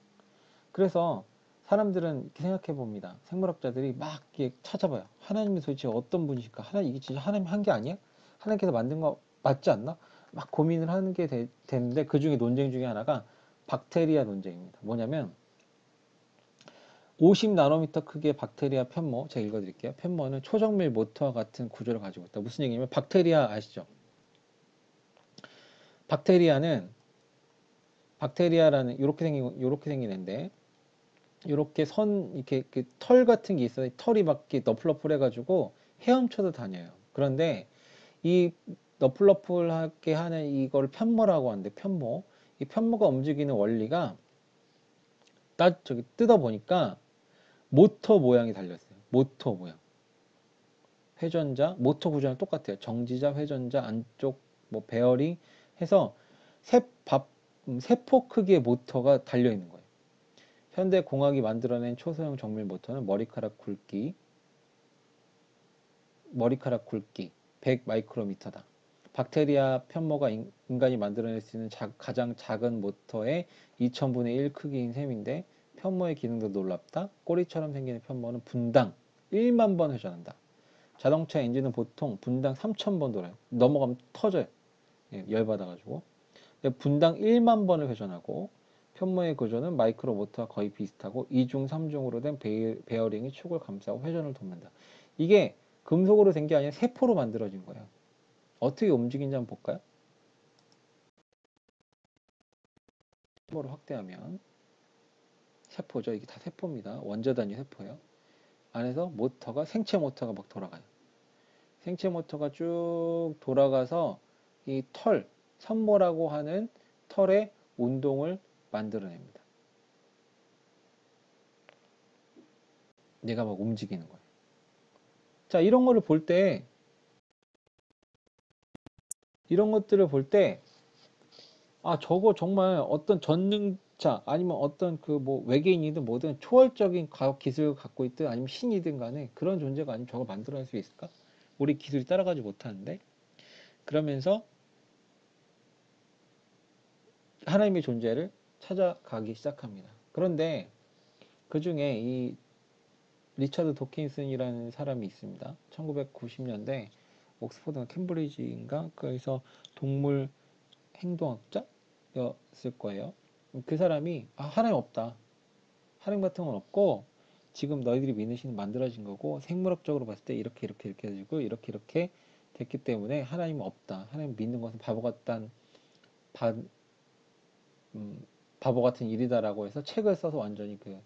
그래서 사람들은 이렇게 생각해 봅니다. 생물학자들이 막 이렇게 찾아봐요. 하나님이 도대체 어떤 분이실까? 이게 진짜 하나님 한 게 아니야? 하나님께서 만든 거 맞지 않나? 막 고민을 하는 게 되는데 그 중에 논쟁 중에 하나가 박테리아 논쟁입니다. 뭐냐면 50나노미터 크기의 박테리아 편모, 제가 읽어드릴게요. 편모는 초정밀 모터와 같은 구조를 가지고 있다. 무슨 얘기냐면 박테리아 아시죠? 박테리아라는 이렇게 생긴 애인데 이렇게 이렇게 그 털 같은 게 있어요. 털이 막 이렇게 너플너플 해가지고 헤엄쳐도 다녀요. 그런데 이 너플너플하게 하는 이걸 편모라고 하는데 이 편모가 움직이는 원리가 뜯어 보니까 모터 모양이 달렸어요. 모터 모양. 회전자, 모터 구조랑 똑같아요. 정지자, 회전자, 안쪽 뭐 베어링 해서 세포 크기의 모터가 달려 있는 거예요. 현대 공학이 만들어낸 초소형 정밀 모터는 머리카락 굵기 100 마이크로미터다. 박테리아 편모가 인간이 만들어낼 수 있는 가장 작은 모터의 2000분의 1 크기인 셈인데 편모의 기능도 놀랍다. 꼬리처럼 생기는 편모는 분당 1만 번 회전한다. 자동차 엔진은 보통 분당 3,000번 돌아요. 넘어가면 터져요. 예, 열받아가지고. 분당 1만 번을 회전하고 편모의 구조는 마이크로 모터와 거의 비슷하고 2중, 3중으로 된 베어링이 축을 감싸고 회전을 돕는다. 이게 금속으로 된 게 아니라 세포로 만들어진 거예요. 어떻게 움직이는지 한번 볼까요? 세포를 확대하면 세포죠. 이게 다 세포입니다. 원자 단위 세포예요. 안에서 모터가 생체 모터가 막 돌아가요. 생체 모터가 쭉 돌아가서 이 털, 산모라고 하는 털의 운동을 만들어냅니다. 얘가 막 움직이는 거예요. 자, 이런 거를 볼 때, 이런 것들을 볼 때, 아, 저거 정말 어떤 전능자, 아니면 어떤 그 뭐 외계인이든 뭐든 초월적인 과학 기술을 갖고 있든 아니면 신이든 간에 그런 존재가 아니면 저걸 만들어낼 수 있을까? 우리 기술이 따라가지 못하는데? 그러면서 하나님의 존재를 찾아가기 시작합니다. 그런데 그 중에 이 리처드 도킨슨이라는 사람이 있습니다. 1990년대 옥스퍼드나 캠브리지인가? 거기서 동물 행동학자였을 거예요. 그 사람이 하나님 없다. 하나님 같은 건 없고 지금 너희들이 믿는 신은 만들어진 거고 생물학적으로 봤을 때 이렇게 해가지고 이렇게 됐기 때문에 하나님은 없다. 하나님 믿는 것은 바, 바보 같은 일이다라고 해서 책을 써서 완전히 그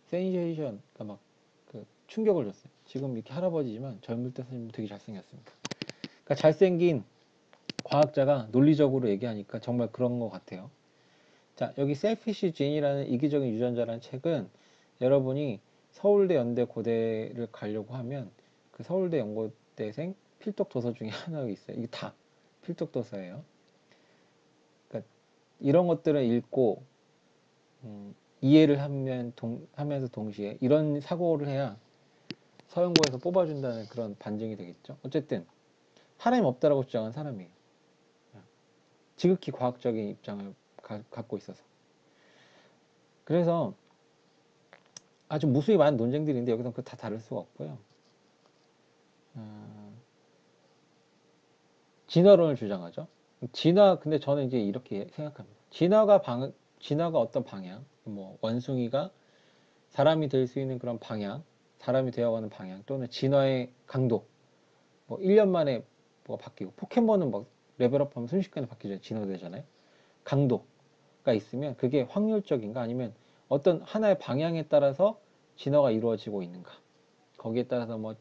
세니제이션, 그러니까 막 그 충격을 줬어요. 지금 이렇게 할아버지지만 젊을 때 선생님 되게 잘생겼습니다. 그러니까 잘생긴 과학자가 논리적으로 얘기하니까 정말 그런 것 같아요. 자, 여기 셀피시 진이라는 이기적인 유전자라는 책은 여러분이 서울대, 연대, 고대를 가려고 하면 그 서울대 연고대생 필독 도서 중에 하나가 있어요. 이게 다 필독 도서예요. 그러니까 이런 것들을 읽고 이해를 하면서 동시에 이런 사고를 해야 서연고에서 뽑아준다는 그런 반증이 되겠죠. 어쨌든 하나님 없다라고 주장한 사람이에요. 지극히 과학적인 입장을 갖고 있어서. 그래서 아주 무수히 많은 논쟁들인데 여기서 그 다 다룰 수가 없고요. 진화론을 주장하죠. 근데 저는 이제 이렇게 생각합니다. 진화가 어떤 방향, 뭐 원숭이가 사람이 될 수 있는 그런 방향, 사람이 되어가는 방향, 또는 진화의 강도, 뭐 1년 만에 뭐가 바뀌고, 포켓몬은 막 레벨업하면 순식간에 바뀌잖아요. 진화되잖아요. 강도가 있으면 그게 확률적인가 아니면 어떤 하나의 방향에 따라서 진화가 이루어지고 있는가. 거기에 따라서 뭐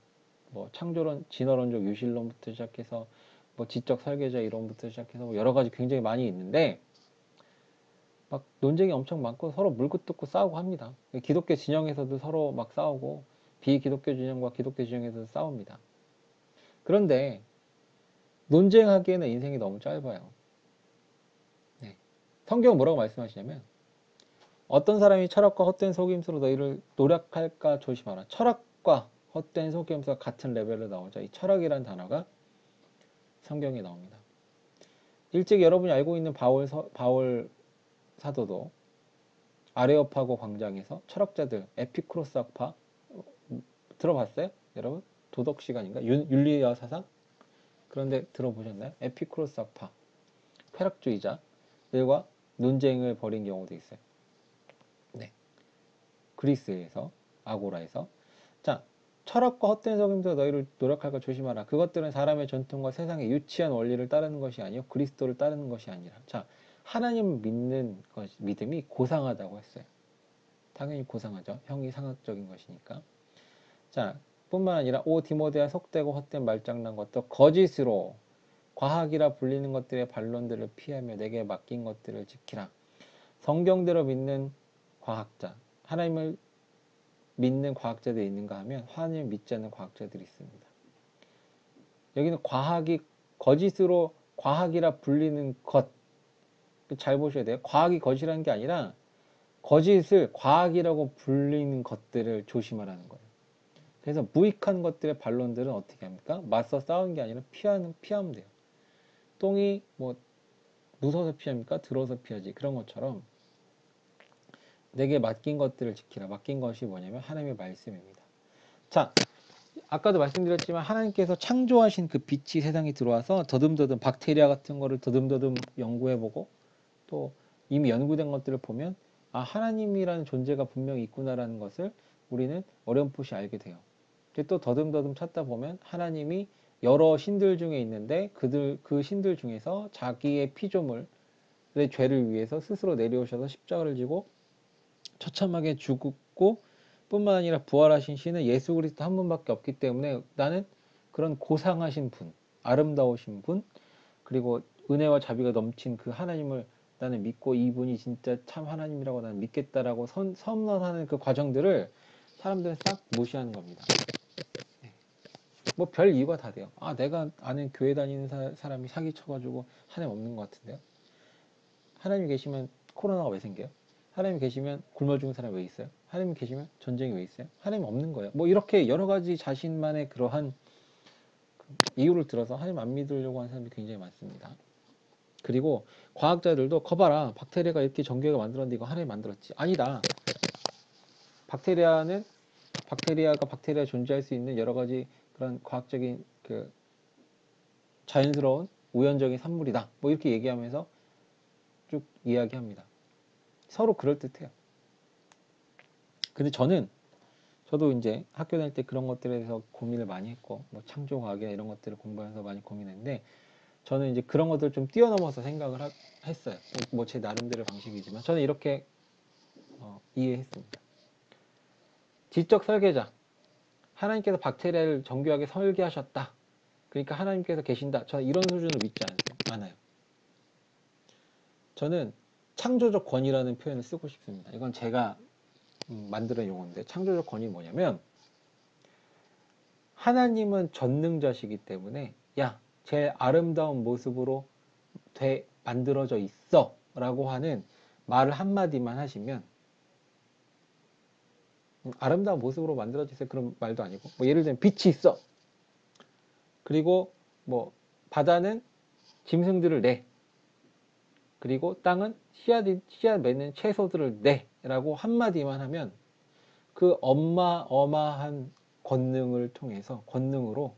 창조론, 진화론적 유실론부터 시작해서 뭐 지적 설계자 이론부터 시작해서 뭐 여러 가지 굉장히 많이 있는데 막 논쟁이 엄청 많고 서로 물고 뜯고 싸우고 합니다. 기독교 진영에서도 서로 막 싸우고 비기독교 진영과 기독교 진영에서도 싸웁니다. 그런데 논쟁하기에는 인생이 너무 짧아요. 네. 성경은 뭐라고 말씀하시냐면 어떤 사람이 철학과 헛된 속임수로 너희를 노력할까 조심하라. 철학과 헛된 속임수가 같은 레벨로 나오자. 이 철학이라는 단어가 성경에 나옵니다. 일찍 여러분이 알고 있는 바울 사도도 아레오파고 광장에서 철학자들 에피쿠로스 학파 들어봤어요? 여러분? 도덕 시간인가? 윤리와 사상? 그런데 들어보셨나요? 에피쿠로스 학파 쾌락주의자들과 논쟁을 벌인 경우도 있어요. 네. 그리스에서 아고라에서 자 철학과 헛된 속임수로 너희를 노력할까 조심하라. 그것들은 사람의 전통과 세상의 유치한 원리를 따르는 것이 아니요 그리스도를 따르는 것이 아니라. 자 하나님 믿는 믿음이 고상하다고 했어요. 당연히 고상하죠. 형이상학적인 것이니까. 자 뿐만 아니라 오 디모데야 속되고 헛된 말장난 것도 거짓으로 과학이라 불리는 것들의 반론들을 피하며 내게 맡긴 것들을 지키라. 성경대로 믿는 과학자, 하나님을 믿는 과학자들이 있는가 하면 하나님을 믿지 않는 과학자들이 있습니다. 여기는 과학이 거짓으로 과학이라 불리는 것, 잘 보셔야 돼요. 과학이 거짓이라는 게 아니라 거짓을 과학이라고 불리는 것들을 조심하라는 거예요. 그래서 무익한 것들의 반론들은 어떻게 합니까? 맞서 싸우는 게 아니라 피하면 돼요. 똥이 뭐 무서워서 피합니까? 들어서 피하지. 그런 것처럼 내게 맡긴 것들을 지키라. 맡긴 것이 뭐냐면 하나님의 말씀입니다. 자, 아까도 말씀드렸지만 하나님께서 창조하신 그 빛이 세상에 들어와서 더듬더듬 박테리아 같은 거를 더듬더듬 연구해보고 또 이미 연구된 것들을 보면 아 하나님이라는 존재가 분명히 있구나라는 것을 우리는 어렴풋이 알게 돼요. 또 더듬더듬 찾다 보면 하나님이 여러 신들 중에 있는데 그 신들 중에서 자기의 피조물의 죄를 위해서 스스로 내려오셔서 십자가를 지고 처참하게 죽고 뿐만 아니라 부활하신 신은 예수 그리스도 한 분밖에 없기 때문에 나는 그런 고상하신 분, 아름다우신 분, 그리고 은혜와 자비가 넘친 그 하나님을 나는 믿고 이분이 진짜 참 하나님이라고 나는 믿겠다라고 선언하는 그 과정들을 사람들은 싹 무시하는 겁니다. 뭐 별 이유가 다 돼요. 아 내가 아는 교회 다니는 사람이 사기 쳐가지고 하나님 없는 것 같은데요. 하나님 계시면 코로나가 왜 생겨요? 하나님 계시면 굶어 죽은 사람이 왜 있어요? 하나님 계시면 전쟁이 왜 있어요? 하나님 없는 거예요. 뭐 이렇게 여러 가지 자신만의 그러한 이유를 들어서 하나님 안 믿으려고 하는 사람이 굉장히 많습니다. 그리고 과학자들도 거봐라 박테리아가 이렇게 전기가 만들었는데 이거 하나님 만들었지. 아니다. 박테리아가 박테리아 존재할 수 있는 여러 가지 그런 과학적인 그 자연스러운 우연적인 산물이다. 뭐 이렇게 얘기하면서 쭉 이야기합니다. 서로 그럴듯해요. 근데 저도 이제 학교 다닐 때 그런 것들에 대해서 고민을 많이 했고, 뭐 창조과학이나 이런 것들을 공부하면서 많이 고민했는데, 저는 이제 그런 것들을 좀 뛰어넘어서 생각을 했어요. 뭐 제 나름대로 방식이지만, 저는 이렇게 이해했습니다. 지적 설계자. 하나님께서 박테리아를 정교하게 설계하셨다. 그러니까 하나님께서 계신다. 저는 이런 수준으로 믿지 않아요. 저는 창조적 권위라는 표현을 쓰고 싶습니다. 이건 제가 만들어 용어인데 창조적 권위 뭐냐면 하나님은 전능자시기 때문에 야, 제일 아름다운 모습으로 만들어져 있어 라고 하는 말을 한마디만 하시면 아름다운 모습으로 만들어져 있어요 그런 말도 아니고 뭐 예를 들면 빛이 있어 그리고 뭐 바다는 짐승들을 내 그리고 땅은 씨앗 맺는 채소들을 내 라고 한마디만 하면 그 어마어마한 권능으로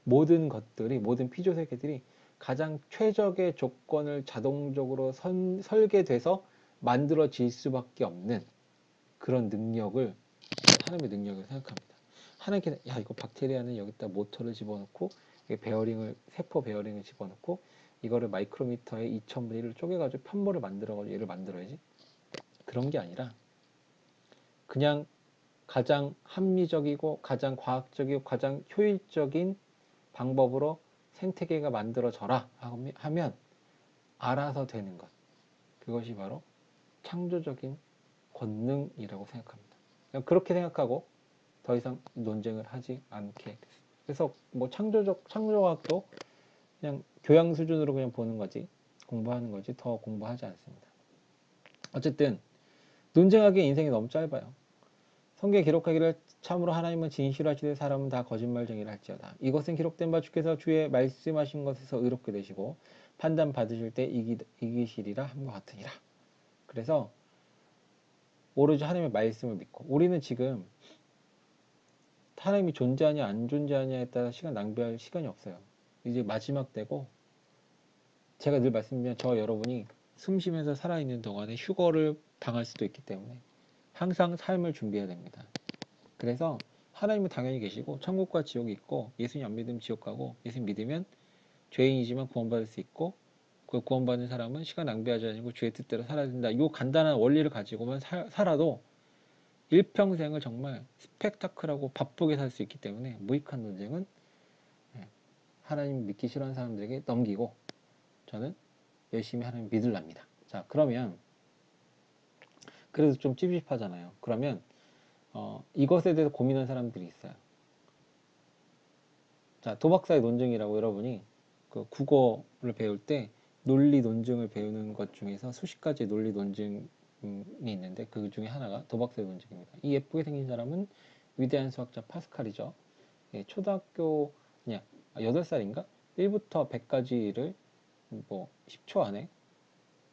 모든 것들이 모든 피조세계들이 가장 최적의 조건을 자동적으로 설계돼서 만들어질 수밖에 없는 그런 능력을 하나님의 능력을 생각합니다. 하나님께서 야 이거 박테리아는 여기다 모터를 집어넣고 세포 베어링을 집어넣고 이거를 마이크로미터에 2000분의 1을 쪼개가지고 편모를 만들어가지고 얘를 만들어야지 그런 게 아니라 그냥 가장 합리적이고 가장 과학적이고 가장 효율적인 방법으로 생태계가 만들어져라 하면 알아서 되는 것 그것이 바로 창조적인 권능이라고 생각합니다. 그렇게 생각하고 더 이상 논쟁을 하지 않게 됐습니다. 그래서 뭐 창조과학도 그냥 교양 수준으로 그냥 보는 거지 공부하는 거지 더 공부하지 않습니다. 어쨌든 논쟁하기에 인생이 너무 짧아요. 성경에 기록하기를 참으로 하나님은 진실하시되 사람은 다 거짓말쟁이라 할지어다. 이것은 기록된 바 주께서 주의 말씀하신 것에서 의롭게 되시고 판단 받으실 때 이기시리라 함과 같으니라. 그래서 오로지 하나님의 말씀을 믿고 우리는 지금 하나님이 존재하냐 안 존재하냐에 따라 시간 낭비할 시간이 없어요. 이제 마지막 때고 제가 늘 말씀드리면 저 여러분이 숨 쉬면서 살아있는 동안에 휴거를 당할 수도 있기 때문에 항상 삶을 준비해야 됩니다. 그래서 하나님은 당연히 계시고 천국과 지옥이 있고 예수님 안 믿으면 지옥 가고 예수님 믿으면 죄인이지만 구원받을 수 있고 그 구원받는 사람은 시간 낭비하지 않고 주의 뜻대로 살아야 된다. 이 간단한 원리를 가지고만 살아도 일평생을 정말 스펙타클하고 바쁘게 살 수 있기 때문에 무익한 논쟁은 하나님 믿기 싫어하는 사람들에게 넘기고 저는 열심히 하나님 믿으랍니다. 자 그러면 그래도 좀 찝찝하잖아요. 그러면 이것에 대해서 고민하는 사람들이 있어요. 자, 도박사의 논증이라고 여러분이 그 국어를 배울 때 논리 논증을 배우는 것 중에서 수십 가지 논리 논증이 있는데 그 중에 하나가 도박사의 논증입니다. 이 예쁘게 생긴 사람은 위대한 수학자 파스칼이죠. 예, 초등학교 그냥 8살인가? 1부터 100까지를 뭐 10초 안에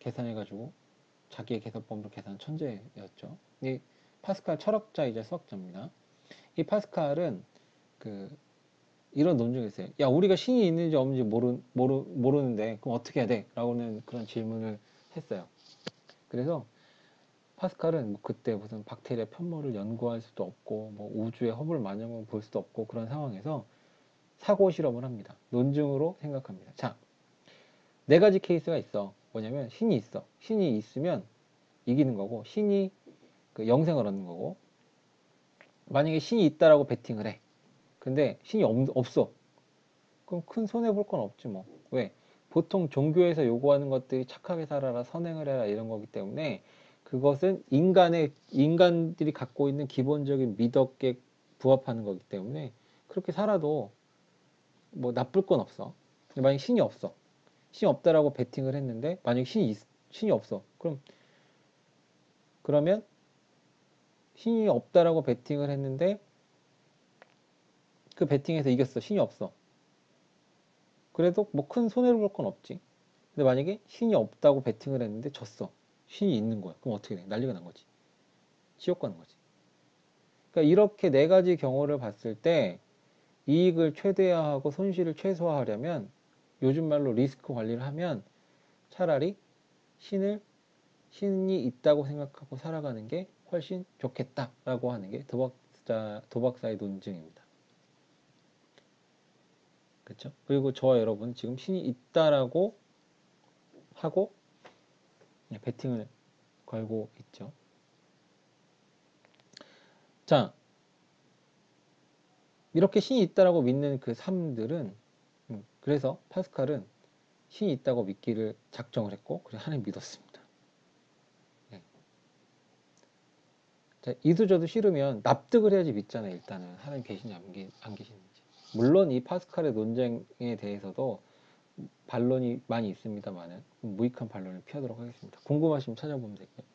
계산해가지고 자기의 계산법으로 계산 천재였죠. 이 파스칼 철학자이자 수학자입니다. 이 파스칼은 이런 논증이 있어요. 야, 우리가 신이 있는지 없는지 모르는데 그럼 어떻게 해야 돼? 라고는 그런 질문을 했어요. 그래서 파스칼은 뭐 그때 무슨 박테리아 편모를 연구할 수도 없고 뭐 우주의 허블 만형을 볼 수도 없고 그런 상황에서 사고 실험을 합니다. 논증으로 생각합니다. 자, 네 가지 케이스가 있어. 뭐냐면 신이 있어. 신이 있으면 이기는 거고 신이 영생을 얻는 거고, 만약에 신이 있다라고 베팅을 해. 근데 신이 없어. 그럼 큰 손해 볼 건 없지 뭐. 왜? 보통 종교에서 요구하는 것들이 착하게 살아라, 선행을 해라 이런 거기 때문에 그것은 인간들이 갖고 있는 기본적인 미덕에 부합하는 거기 때문에 그렇게 살아도 뭐 나쁠 건 없어. 근데 만약 신이 없어. 신이 없다라고 베팅을 했는데 만약 신이 없어. 그러면 신이 없다라고 베팅을 했는데 그 베팅에서 이겼어. 신이 없어. 그래도 뭐 큰 손해를 볼 건 없지. 근데 만약에 신이 없다고 베팅을 했는데 졌어. 신이 있는 거야. 그럼 어떻게 돼? 난리가 난 거지. 지옥 가는 거지. 그러니까 이렇게 네 가지 경우를 봤을 때 이익을 최대화하고 손실을 최소화하려면 요즘 말로 리스크 관리를 하면 차라리 신이 있다고 생각하고 살아가는 게 훨씬 좋겠다라고 하는 게 도박사의 논증입니다. 그렇죠? 그리고 저와 여러분 지금 신이 있다라고 하고 베팅을 걸고 있죠. 자, 이렇게 신이 있다라고 믿는 그 삶들은 그래서 파스칼은 신이 있다고 믿기를 작정을 했고 그래서 하나님 믿었습니다. 네. 자, 이도저도 싫으면 납득을 해야지 믿잖아요. 일단은 하나님 계시는지 안 계시는지. 물론 이 파스칼의 논쟁에 대해서도 반론이 많이 있습니다만은 무익한 반론을 피하도록 하겠습니다. 궁금하시면 찾아보면 되고요.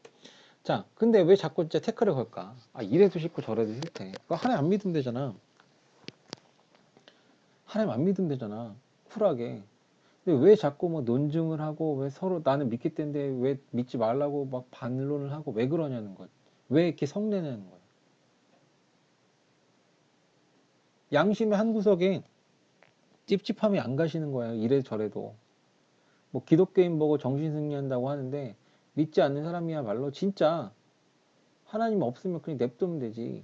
자, 근데 왜 자꾸 진짜 태클을 걸까? 아, 이래도 싫고 저래도 싫대. 그거 하나님 안 믿으면 되잖아. 하나님 안 믿으면 되잖아. 쿨하게. 근데 왜 자꾸 뭐 논증을 하고 왜 서로 나는 믿겠다는데 왜 믿지 말라고 막 반론을 하고 왜 그러냐는 거야. 왜 이렇게 성내냐는 거야. 양심의 한 구석에 찝찝함이 안 가시는 거예요. 이래 저래도. 뭐 기독교인 보고 정신승리한다고 하는데 믿지 않는 사람이야말로 진짜 하나님 없으면 그냥 냅두면 되지.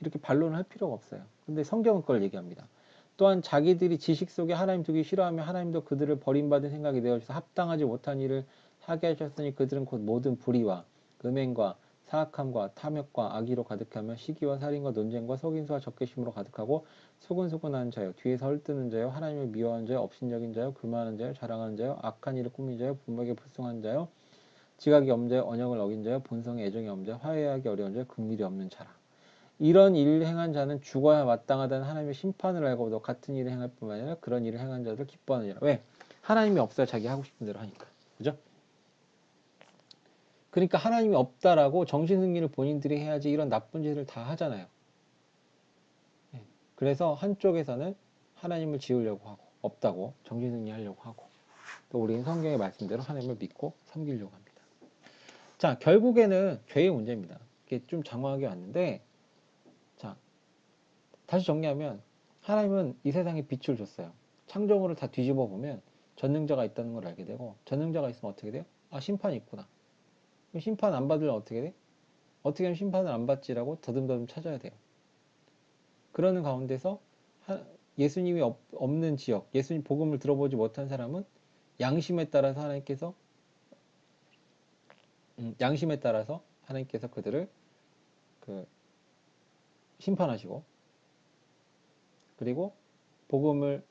이렇게 반론을 할 필요가 없어요. 근데 성경은 그걸 얘기합니다. 또한 자기들이 지식 속에 하나님 두기 싫어하며 하나님도 그들을 버림받은 생각이 되어져서 합당하지 못한 일을 하게 하셨으니 그들은 곧 모든 불의와 음행과 사악함과 탐욕과 악의로 가득하며 시기와 살인과 논쟁과 속임수와 적개심으로 가득하고 소근소근하는 자요 뒤에서 헐뜯는 자요 하나님을 미워하는 자요 업신여긴 자요 불만하는 자요 자랑하는 자요 악한 일을 꾸민 자요 부모에게 불순한 자요 지각이 없는 자요 언약을 어긴 자요 본성에 애정이 없는 자요 화해하기 어려운 자요 긍휼이 없는 자라. 이런 일을 행한 자는 죽어야 마땅하다는 하나님의 심판을 알고도 같은 일을 행할 뿐만 아니라 그런 일을 행한 자들 기뻐하느니라. 왜? 하나님이 없어야 자기 하고 싶은 대로 하니까. 그죠? 그러니까 하나님이 없다라고 정신승리를 본인들이 해야지 이런 나쁜 짓을 다 하잖아요. 그래서 한쪽에서는 하나님을 지우려고 하고 없다고 정신승리 하려고 하고 또 우리는 성경의 말씀대로 하나님을 믿고 섬기려고 합니다. 자, 결국에는 죄의 문제입니다. 이게 좀 장황하게 왔는데 자, 다시 정리하면 하나님은 이 세상에 빛을 줬어요. 창조물을 다 뒤집어 보면 전능자가 있다는 걸 알게 되고 전능자가 있으면 어떻게 돼요? 아, 심판이 있구나. 그럼 심판 안 받으면 어떻게 돼? 어떻게 하면 심판을 안 받지라고 더듬더듬 찾아야 돼요. 그러는 가운데서 예수님이 없는 지역, 예수님 복음을 들어보지 못한 사람은 양심에 따라서 하나님께서 그들을 심판하시고 그리고 복음을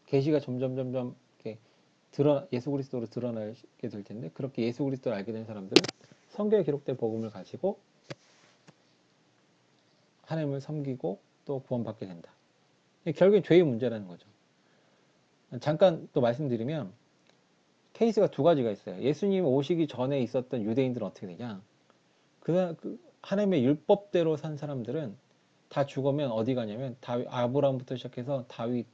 계시가 점점 이렇게 예수 그리스도로 드러나게 될 텐데 그렇게 예수 그리스도를 알게 된 사람들은 성경에 기록된 복음을 가지고 하나님을 섬기고 또 구원받게 된다. 결국엔 죄의 문제라는 거죠. 잠깐 또 말씀드리면 케이스가 두 가지가 있어요. 예수님 오시기 전에 있었던 유대인들은 어떻게 되냐? 하나님의 율법대로 산 사람들은 다 죽으면 어디 가냐면 아브라함부터 시작해서 다윗에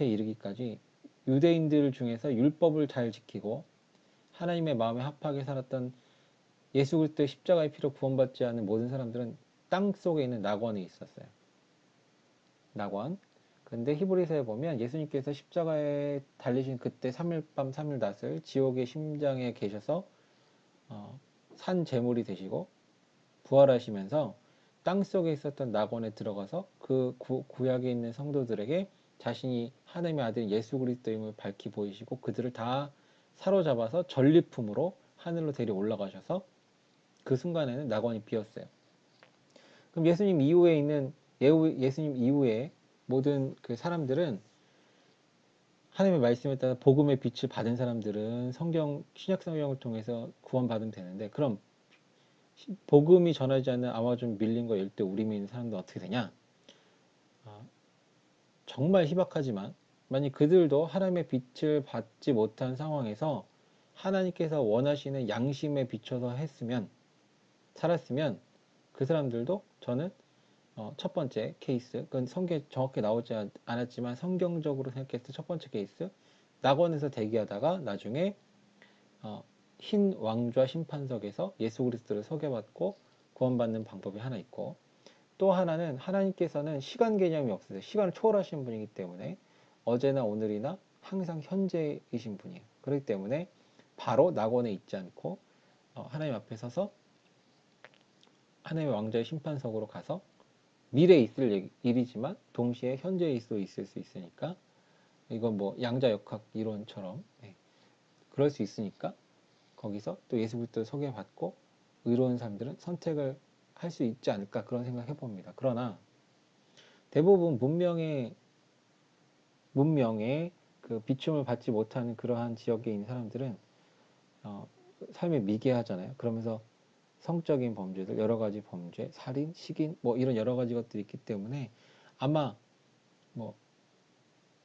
이르기까지 유대인들 중에서 율법을 잘 지키고 하나님의 마음에 합하게 살았던 예수 그리스도의 십자가의 피로 구원받지 않은 모든 사람들은 땅 속에 있는 낙원에 있었어요. 낙원. 근데 히브리서에 보면 예수님께서 십자가에 달리신 그때 3일 밤 3일 낮을 지옥의 심장에 계셔서 산 제물이 되시고 부활하시면서 땅속에 있었던 낙원에 들어가서 그 구약에 있는 성도들에게 자신이 하나님의 아들 예수 그리스도임을 밝히 보이시고 그들을 다 사로잡아서 전리품으로 하늘로 데려 올라가셔서 그 순간에는 낙원이 비었어요. 그럼 예수님 이후에 있는 예수님 이후에 모든 그 사람들은 하나님의 말씀에 따라 복음의 빛을 받은 사람들은 신약 성경을 통해서 구원받으면 되는데, 그럼 복음이 전하지 않는 아마존 밀림과 열대 우림에 있는 사람들은 어떻게 되냐? 정말 희박하지만 만약 그들도 하나님의 빛을 받지 못한 상황에서 하나님께서 원하시는 양심에 비춰서 살았으면 그 사람들도 저는 첫 번째 케이스, 그건 성경에 정확히 나오지 않았지만 성경적으로 생각했을 때 첫 번째 케이스, 낙원에서 대기하다가 나중에 흰 왕좌 심판석에서 예수 그리스도를 소개받고 구원받는 방법이 하나 있고, 또 하나는 하나님께서는 시간 개념이 없으세요. 시간을 초월하신 분이기 때문에 어제나 오늘이나 항상 현재이신 분이에요. 그렇기 때문에 바로 낙원에 있지 않고 하나님 앞에 서서 하나님의 왕좌의 심판석으로 가서 미래에 있을 일이지만 동시에 현재에 있을 수 있으니까, 이건 뭐 양자역학 이론처럼 그럴 수 있으니까 거기서 또 예수 그리스도를 소개받고 의로운 사람들은 선택을 할 수 있지 않을까, 그런 생각 해봅니다. 그러나 대부분 문명의 그 비춤을 받지 못하는 그러한 지역에 있는 사람들은 삶이 미개하잖아요. 그러면서 성적인 범죄들, 여러 가지 범죄, 살인, 식인, 뭐 이런 여러 가지 것들이 있기 때문에 아마 뭐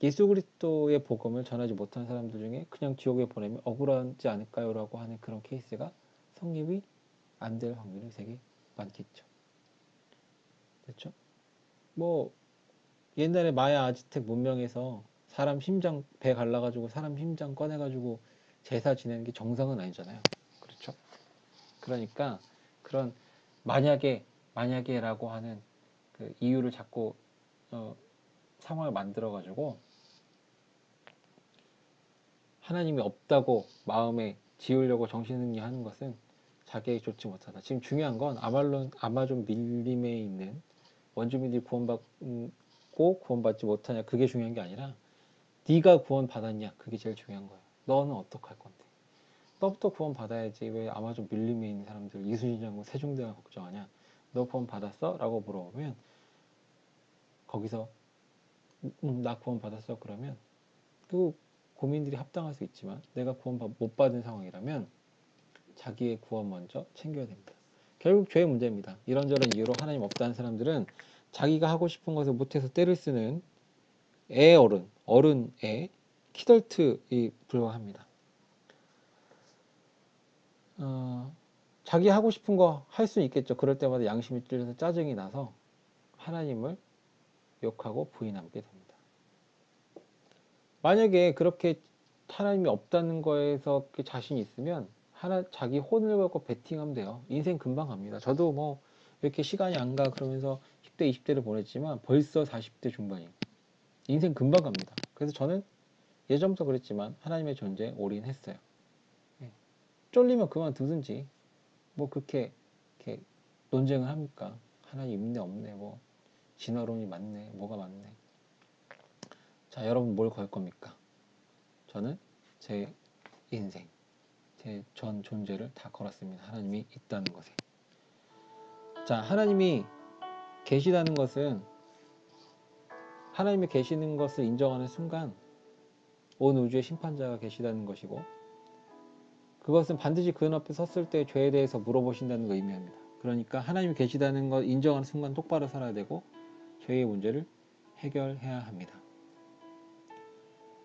예수 그리스도의 복음을 전하지 못한 사람들 중에 그냥 지옥에 보내면 억울하지 않을까요? 라고 하는 그런 케이스가 성립이 안 될 확률이 되게 많겠죠. 그렇죠? 뭐 옛날에 마야 아즈텍 문명에서 사람 심장 배 갈라가지고 사람 심장 꺼내가지고 제사 지내는 게 정상은 아니잖아요. 그렇죠? 그러니까 그런 만약에라고 하는 그 이유를 자꾸 상황을 만들어가지고 하나님이 없다고 마음에 지으려고 정신승리 하는 것은 자기에게 좋지 못하다. 지금 중요한 건 아마존 밀림에 있는 원주민들이 구원받고 구원받지 못하냐, 그게 중요한 게 아니라 네가 구원받았냐, 그게 제일 중요한 거예요. 너는 어떡할 건데? 너부터 구원받아야지. 왜 아마존 밀림에 있는 사람들 이순신장군 세종대왕 걱정하냐? 너 구원받았어? 라고 물어보면 거기서 나 구원받았어. 그러면 그 고민들이 합당할 수 있지만 내가 구원 못 받은 상황이라면 자기의 구원 먼저 챙겨야 됩니다. 결국 죄의 문제입니다. 이런저런 이유로 하나님 없다는 사람들은 자기가 하고 싶은 것을 못해서 때를 쓰는 어른의 키덜트에 불과합니다. 자기 하고 싶은 거 할 수 있겠죠. 그럴 때마다 양심이 찔려서 짜증이 나서 하나님을 욕하고 부인하게 됩니다. 만약에 그렇게 하나님이 없다는 거에서 자신이 있으면 자기 혼을 걸고 베팅하면 돼요. 인생 금방 갑니다. 저도 뭐 이렇게 시간이 안 가 그러면서 10대 20대를 보냈지만 벌써 40대 중반이에요. 인생 금방 갑니다. 그래서 저는 예전부터 그랬지만 하나님의 존재에 올인했어요. 쫄리면 그만두든지 뭐 그렇게 이렇게 논쟁을 합니까? 하나님 있네 없네, 뭐 진화론이 맞네, 뭐가 맞네. 자, 여러분 뭘 걸 겁니까? 저는 제 인생, 제 전 존재를 다 걸었습니다. 하나님이 있다는 것에. 자, 하나님이 계시다는 것은, 하나님이 계시는 것을 인정하는 순간 온 우주의 심판자가 계시다는 것이고, 그것은 반드시 그 눈앞에 섰을 때 죄에 대해서 물어보신다는 걸 의미합니다. 그러니까 하나님이 계시다는 걸 인정하는 순간 똑바로 살아야 되고 죄의 문제를 해결해야 합니다.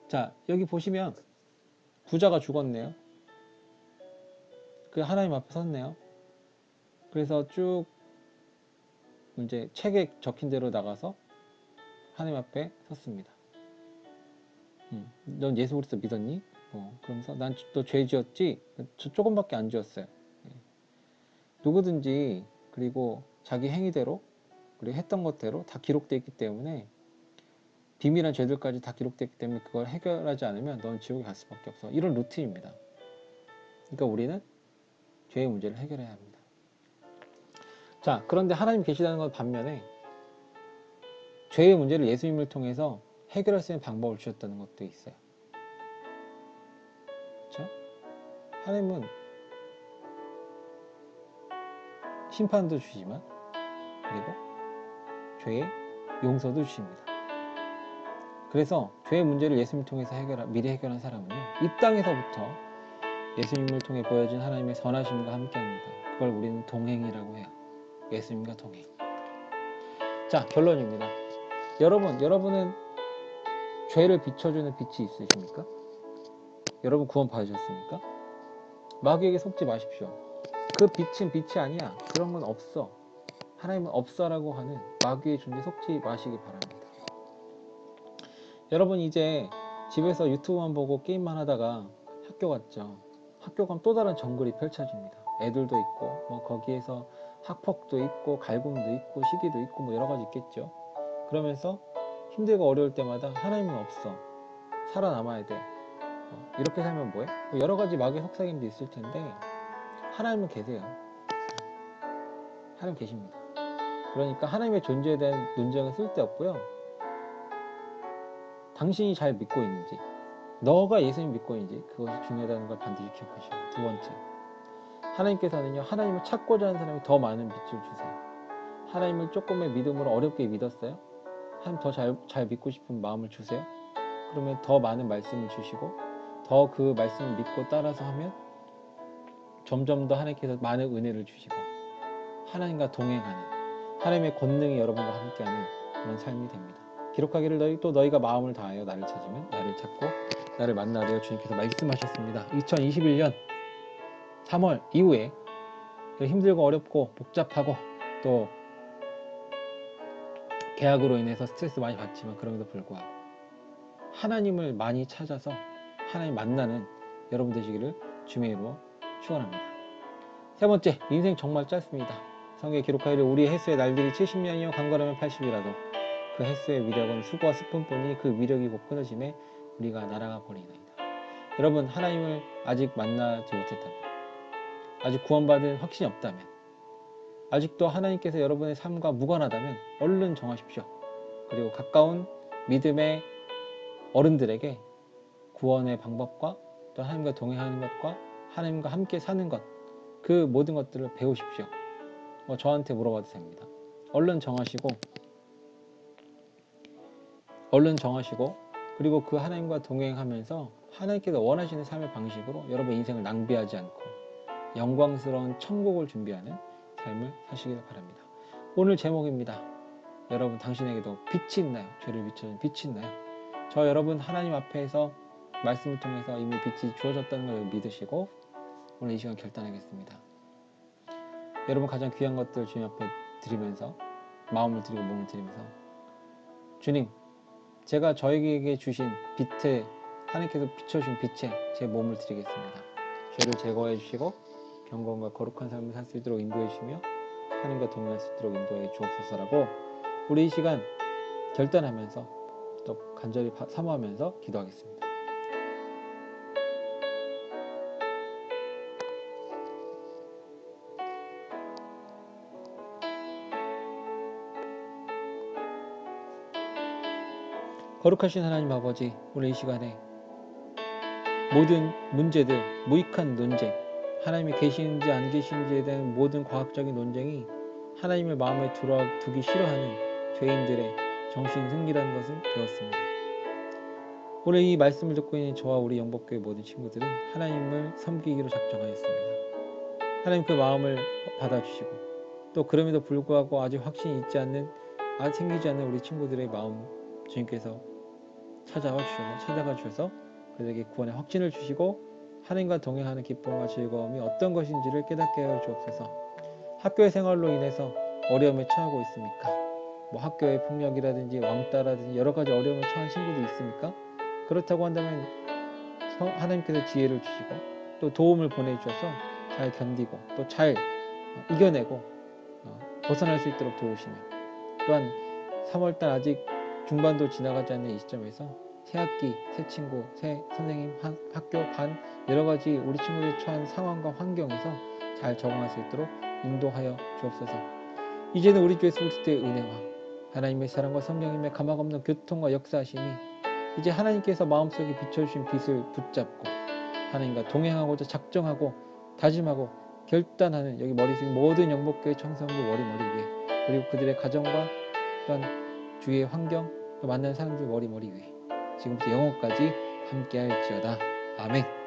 자, 여기 보시면 부자가 죽었네요. 그 하나님 앞에 섰네요. 그래서 쭉 이제 책에 적힌 대로 나가서 하나님 앞에 섰습니다. 넌 예수 그리스도 믿었니? 그러면서 난 또 죄 지었지? 저 조금밖에 안 지었어요. 누구든지 그리고 자기 행위대로 그리고 했던 것대로 다 기록되어 있기 때문에 비밀한 죄들까지 다 기록됐기 때문에 그걸 해결하지 않으면 넌 지옥에 갈 수밖에 없어. 이런 루틴입니다. 그러니까 우리는 죄의 문제를 해결해야 합니다. 자, 그런데 하나님 계시다는 것 반면에 죄의 문제를 예수님을 통해서 해결할 수 있는 방법을 주셨다는 것도 있어요. 그렇죠? 하나님은 심판도 주시지만 그리고 죄의 용서도 주십니다. 그래서 죄의 문제를 예수님을 통해서 미리 해결한 사람은요, 이 땅에서부터 예수님을 통해 보여진 하나님의 선하심과 함께합니다. 그걸 우리는 동행이라고 해요. 예수님과 동행. 자, 결론입니다. 여러분은 죄를 비춰주는 빛이 있으십니까? 여러분 구원 받으셨습니까? 마귀에게 속지 마십시오. 그 빛은 빛이 아니야. 그런 건 없어. 하나님은 없어라고 하는 마귀의 존재 속지 마시기 바랍니다. 여러분 이제 집에서 유튜브만 보고 게임만 하다가 학교 갔죠. 학교 가면 또 다른 정글이 펼쳐집니다. 애들도 있고 뭐 거기에서 학폭도 있고 갈굼도 있고 시기도 있고 뭐 여러 가지 있겠죠. 그러면서 힘들고 어려울 때마다 하나님은 없어. 살아남아야 돼. 이렇게 살면 뭐해? 여러 가지 마귀의 속삭임도 있을 텐데 하나님은 계세요. 하나님 계십니다. 그러니까 하나님의 존재에 대한 논쟁은 쓸데없고요. 당신이 잘 믿고 있는지, 너가 예수님 믿고 있는지 그것이 중요하다는 걸 반드시 기억하시고, 두 번째, 하나님께서는요, 하나님을 찾고자 하는 사람이 더 많은 빛을 주세요. 하나님을 조금의 믿음으로 어렵게 믿었어요? 하나님 더 잘 믿고 싶은 마음을 주세요. 그러면 더 많은 말씀을 주시고 더 그 말씀을 믿고 따라서 하면 점점 더 하나님께서 많은 은혜를 주시고 하나님과 동행하는, 하나님의 권능이 여러분과 함께하는 그런 삶이 됩니다. 기록하기를 너희가 마음을 다하여 나를 찾으면 나를 찾고 나를 만나려 주님께서 말씀하셨습니다. 2021년 3월 이후에 힘들고 어렵고 복잡하고 또 계약으로 인해서 스트레스 많이 받지만 그럼에도 불구하고 하나님을 많이 찾아서 하나님 만나는 여러분 되시기를 주의 이름으로 축원합니다. 세 번째, 인생 정말 짧습니다. 성경에 기록하기를 우리 햇수의 날들이 70년이요 강건하면 80이라도 그 햇수의 위력은 수고와 스푼뿐이니 그 위력이 곧 끊어짐에 우리가 날아가 버리나이다. 여러분, 하나님을 아직 만나지 못했다면, 아직 구원받은 확신이 없다면, 아직도 하나님께서 여러분의 삶과 무관하다면 얼른 정하십시오. 그리고 가까운 믿음의 어른들에게 구원의 방법과 또 하나님과 동행하는 것과 하나님과 함께 사는 것, 그 모든 것들을 배우십시오. 저한테 물어봐도 됩니다. 얼른 정하시고 그리고 그 하나님과 동행하면서 하나님께서 원하시는 삶의 방식으로 여러분 인생을 낭비하지 않고 영광스러운 천국을 준비하는 삶을 사시길 바랍니다. 오늘 제목입니다. 여러분, 당신에게도 빛이 있나요? 죄를 비춰주는 빛이 있나요? 저 여러분 하나님 앞에서 말씀을 통해서 이미 빛이 주어졌다는 걸 믿으시고 오늘 이 시간 결단하겠습니다. 여러분 가장 귀한 것들 주님 앞에 드리면서 마음을 드리고 몸을 드리면서 주님, 제가 저에게 주신 빛에 하나님께서 비춰주신 빛에 제 몸을 드리겠습니다. 죄를 제거해 주시고 경건과 거룩한 삶을 살 수 있도록 인도해 주시며 하나님과 동행할 수 있도록 인도해 주옵소서라고 우리 이 시간 결단하면서 또 간절히 사모하면서 기도하겠습니다. 거룩하신 하나님 아버지, 오늘 이 시간에 모든 문제들, 무익한 논쟁, 하나님이 계시는지 안 계시는지에 대한 모든 과학적인 논쟁이 하나님을 마음에 두기 싫어하는 죄인들의 정신승리라는 것을 배웠습니다. 오늘 이 말씀을 듣고 있는 저와 우리 영복교회 모든 친구들은 하나님을 섬기기로 작정하였습니다. 하나님 그 마음을 받아주시고 또 그럼에도 불구하고 아직 확신이 생기지 않는 우리 친구들의 마음 주님께서 찾아가 주셔서 그들에게 구원의 확신을 주시고 하나님과 동행하는 기쁨과 즐거움이 어떤 것인지를 깨닫게 하여 주옵소서. 학교의 생활로 인해서 어려움에 처하고 있습니까? 학교의 폭력이라든지 왕따라든지 여러 가지 어려움에 처한 친구도 있습니까? 그렇다고 한다면 하나님께서 지혜를 주시고 또 도움을 보내주셔서 잘 견디고 또 잘 이겨내고 벗어날 수 있도록 도우시며 또한 3월달 아직 중반도 지나가지 않는 이 시점에서 새 학기, 새 친구, 새 선생님, 학교, 반 여러 가지 우리 친구들이 처한 상황과 환경에서 잘 적응할 수 있도록 인도하여 주옵소서. 이제는 우리 주 예수 그리스도의 은혜와 하나님의 사랑과 성령님의 가망없는 교통과 역사하심이 이제 하나님께서 마음속에 비춰주신 빛을 붙잡고 하나님과 동행하고자 작정하고 다짐하고 결단하는 여기 머릿속 모든 영복교회 청소년부 머리 위에 그리고 그들의 가정과 또한 주위의 환경 또 만나는 사람들 머리 위에 지금부터 영혼까지 함께할지어다. 아멘.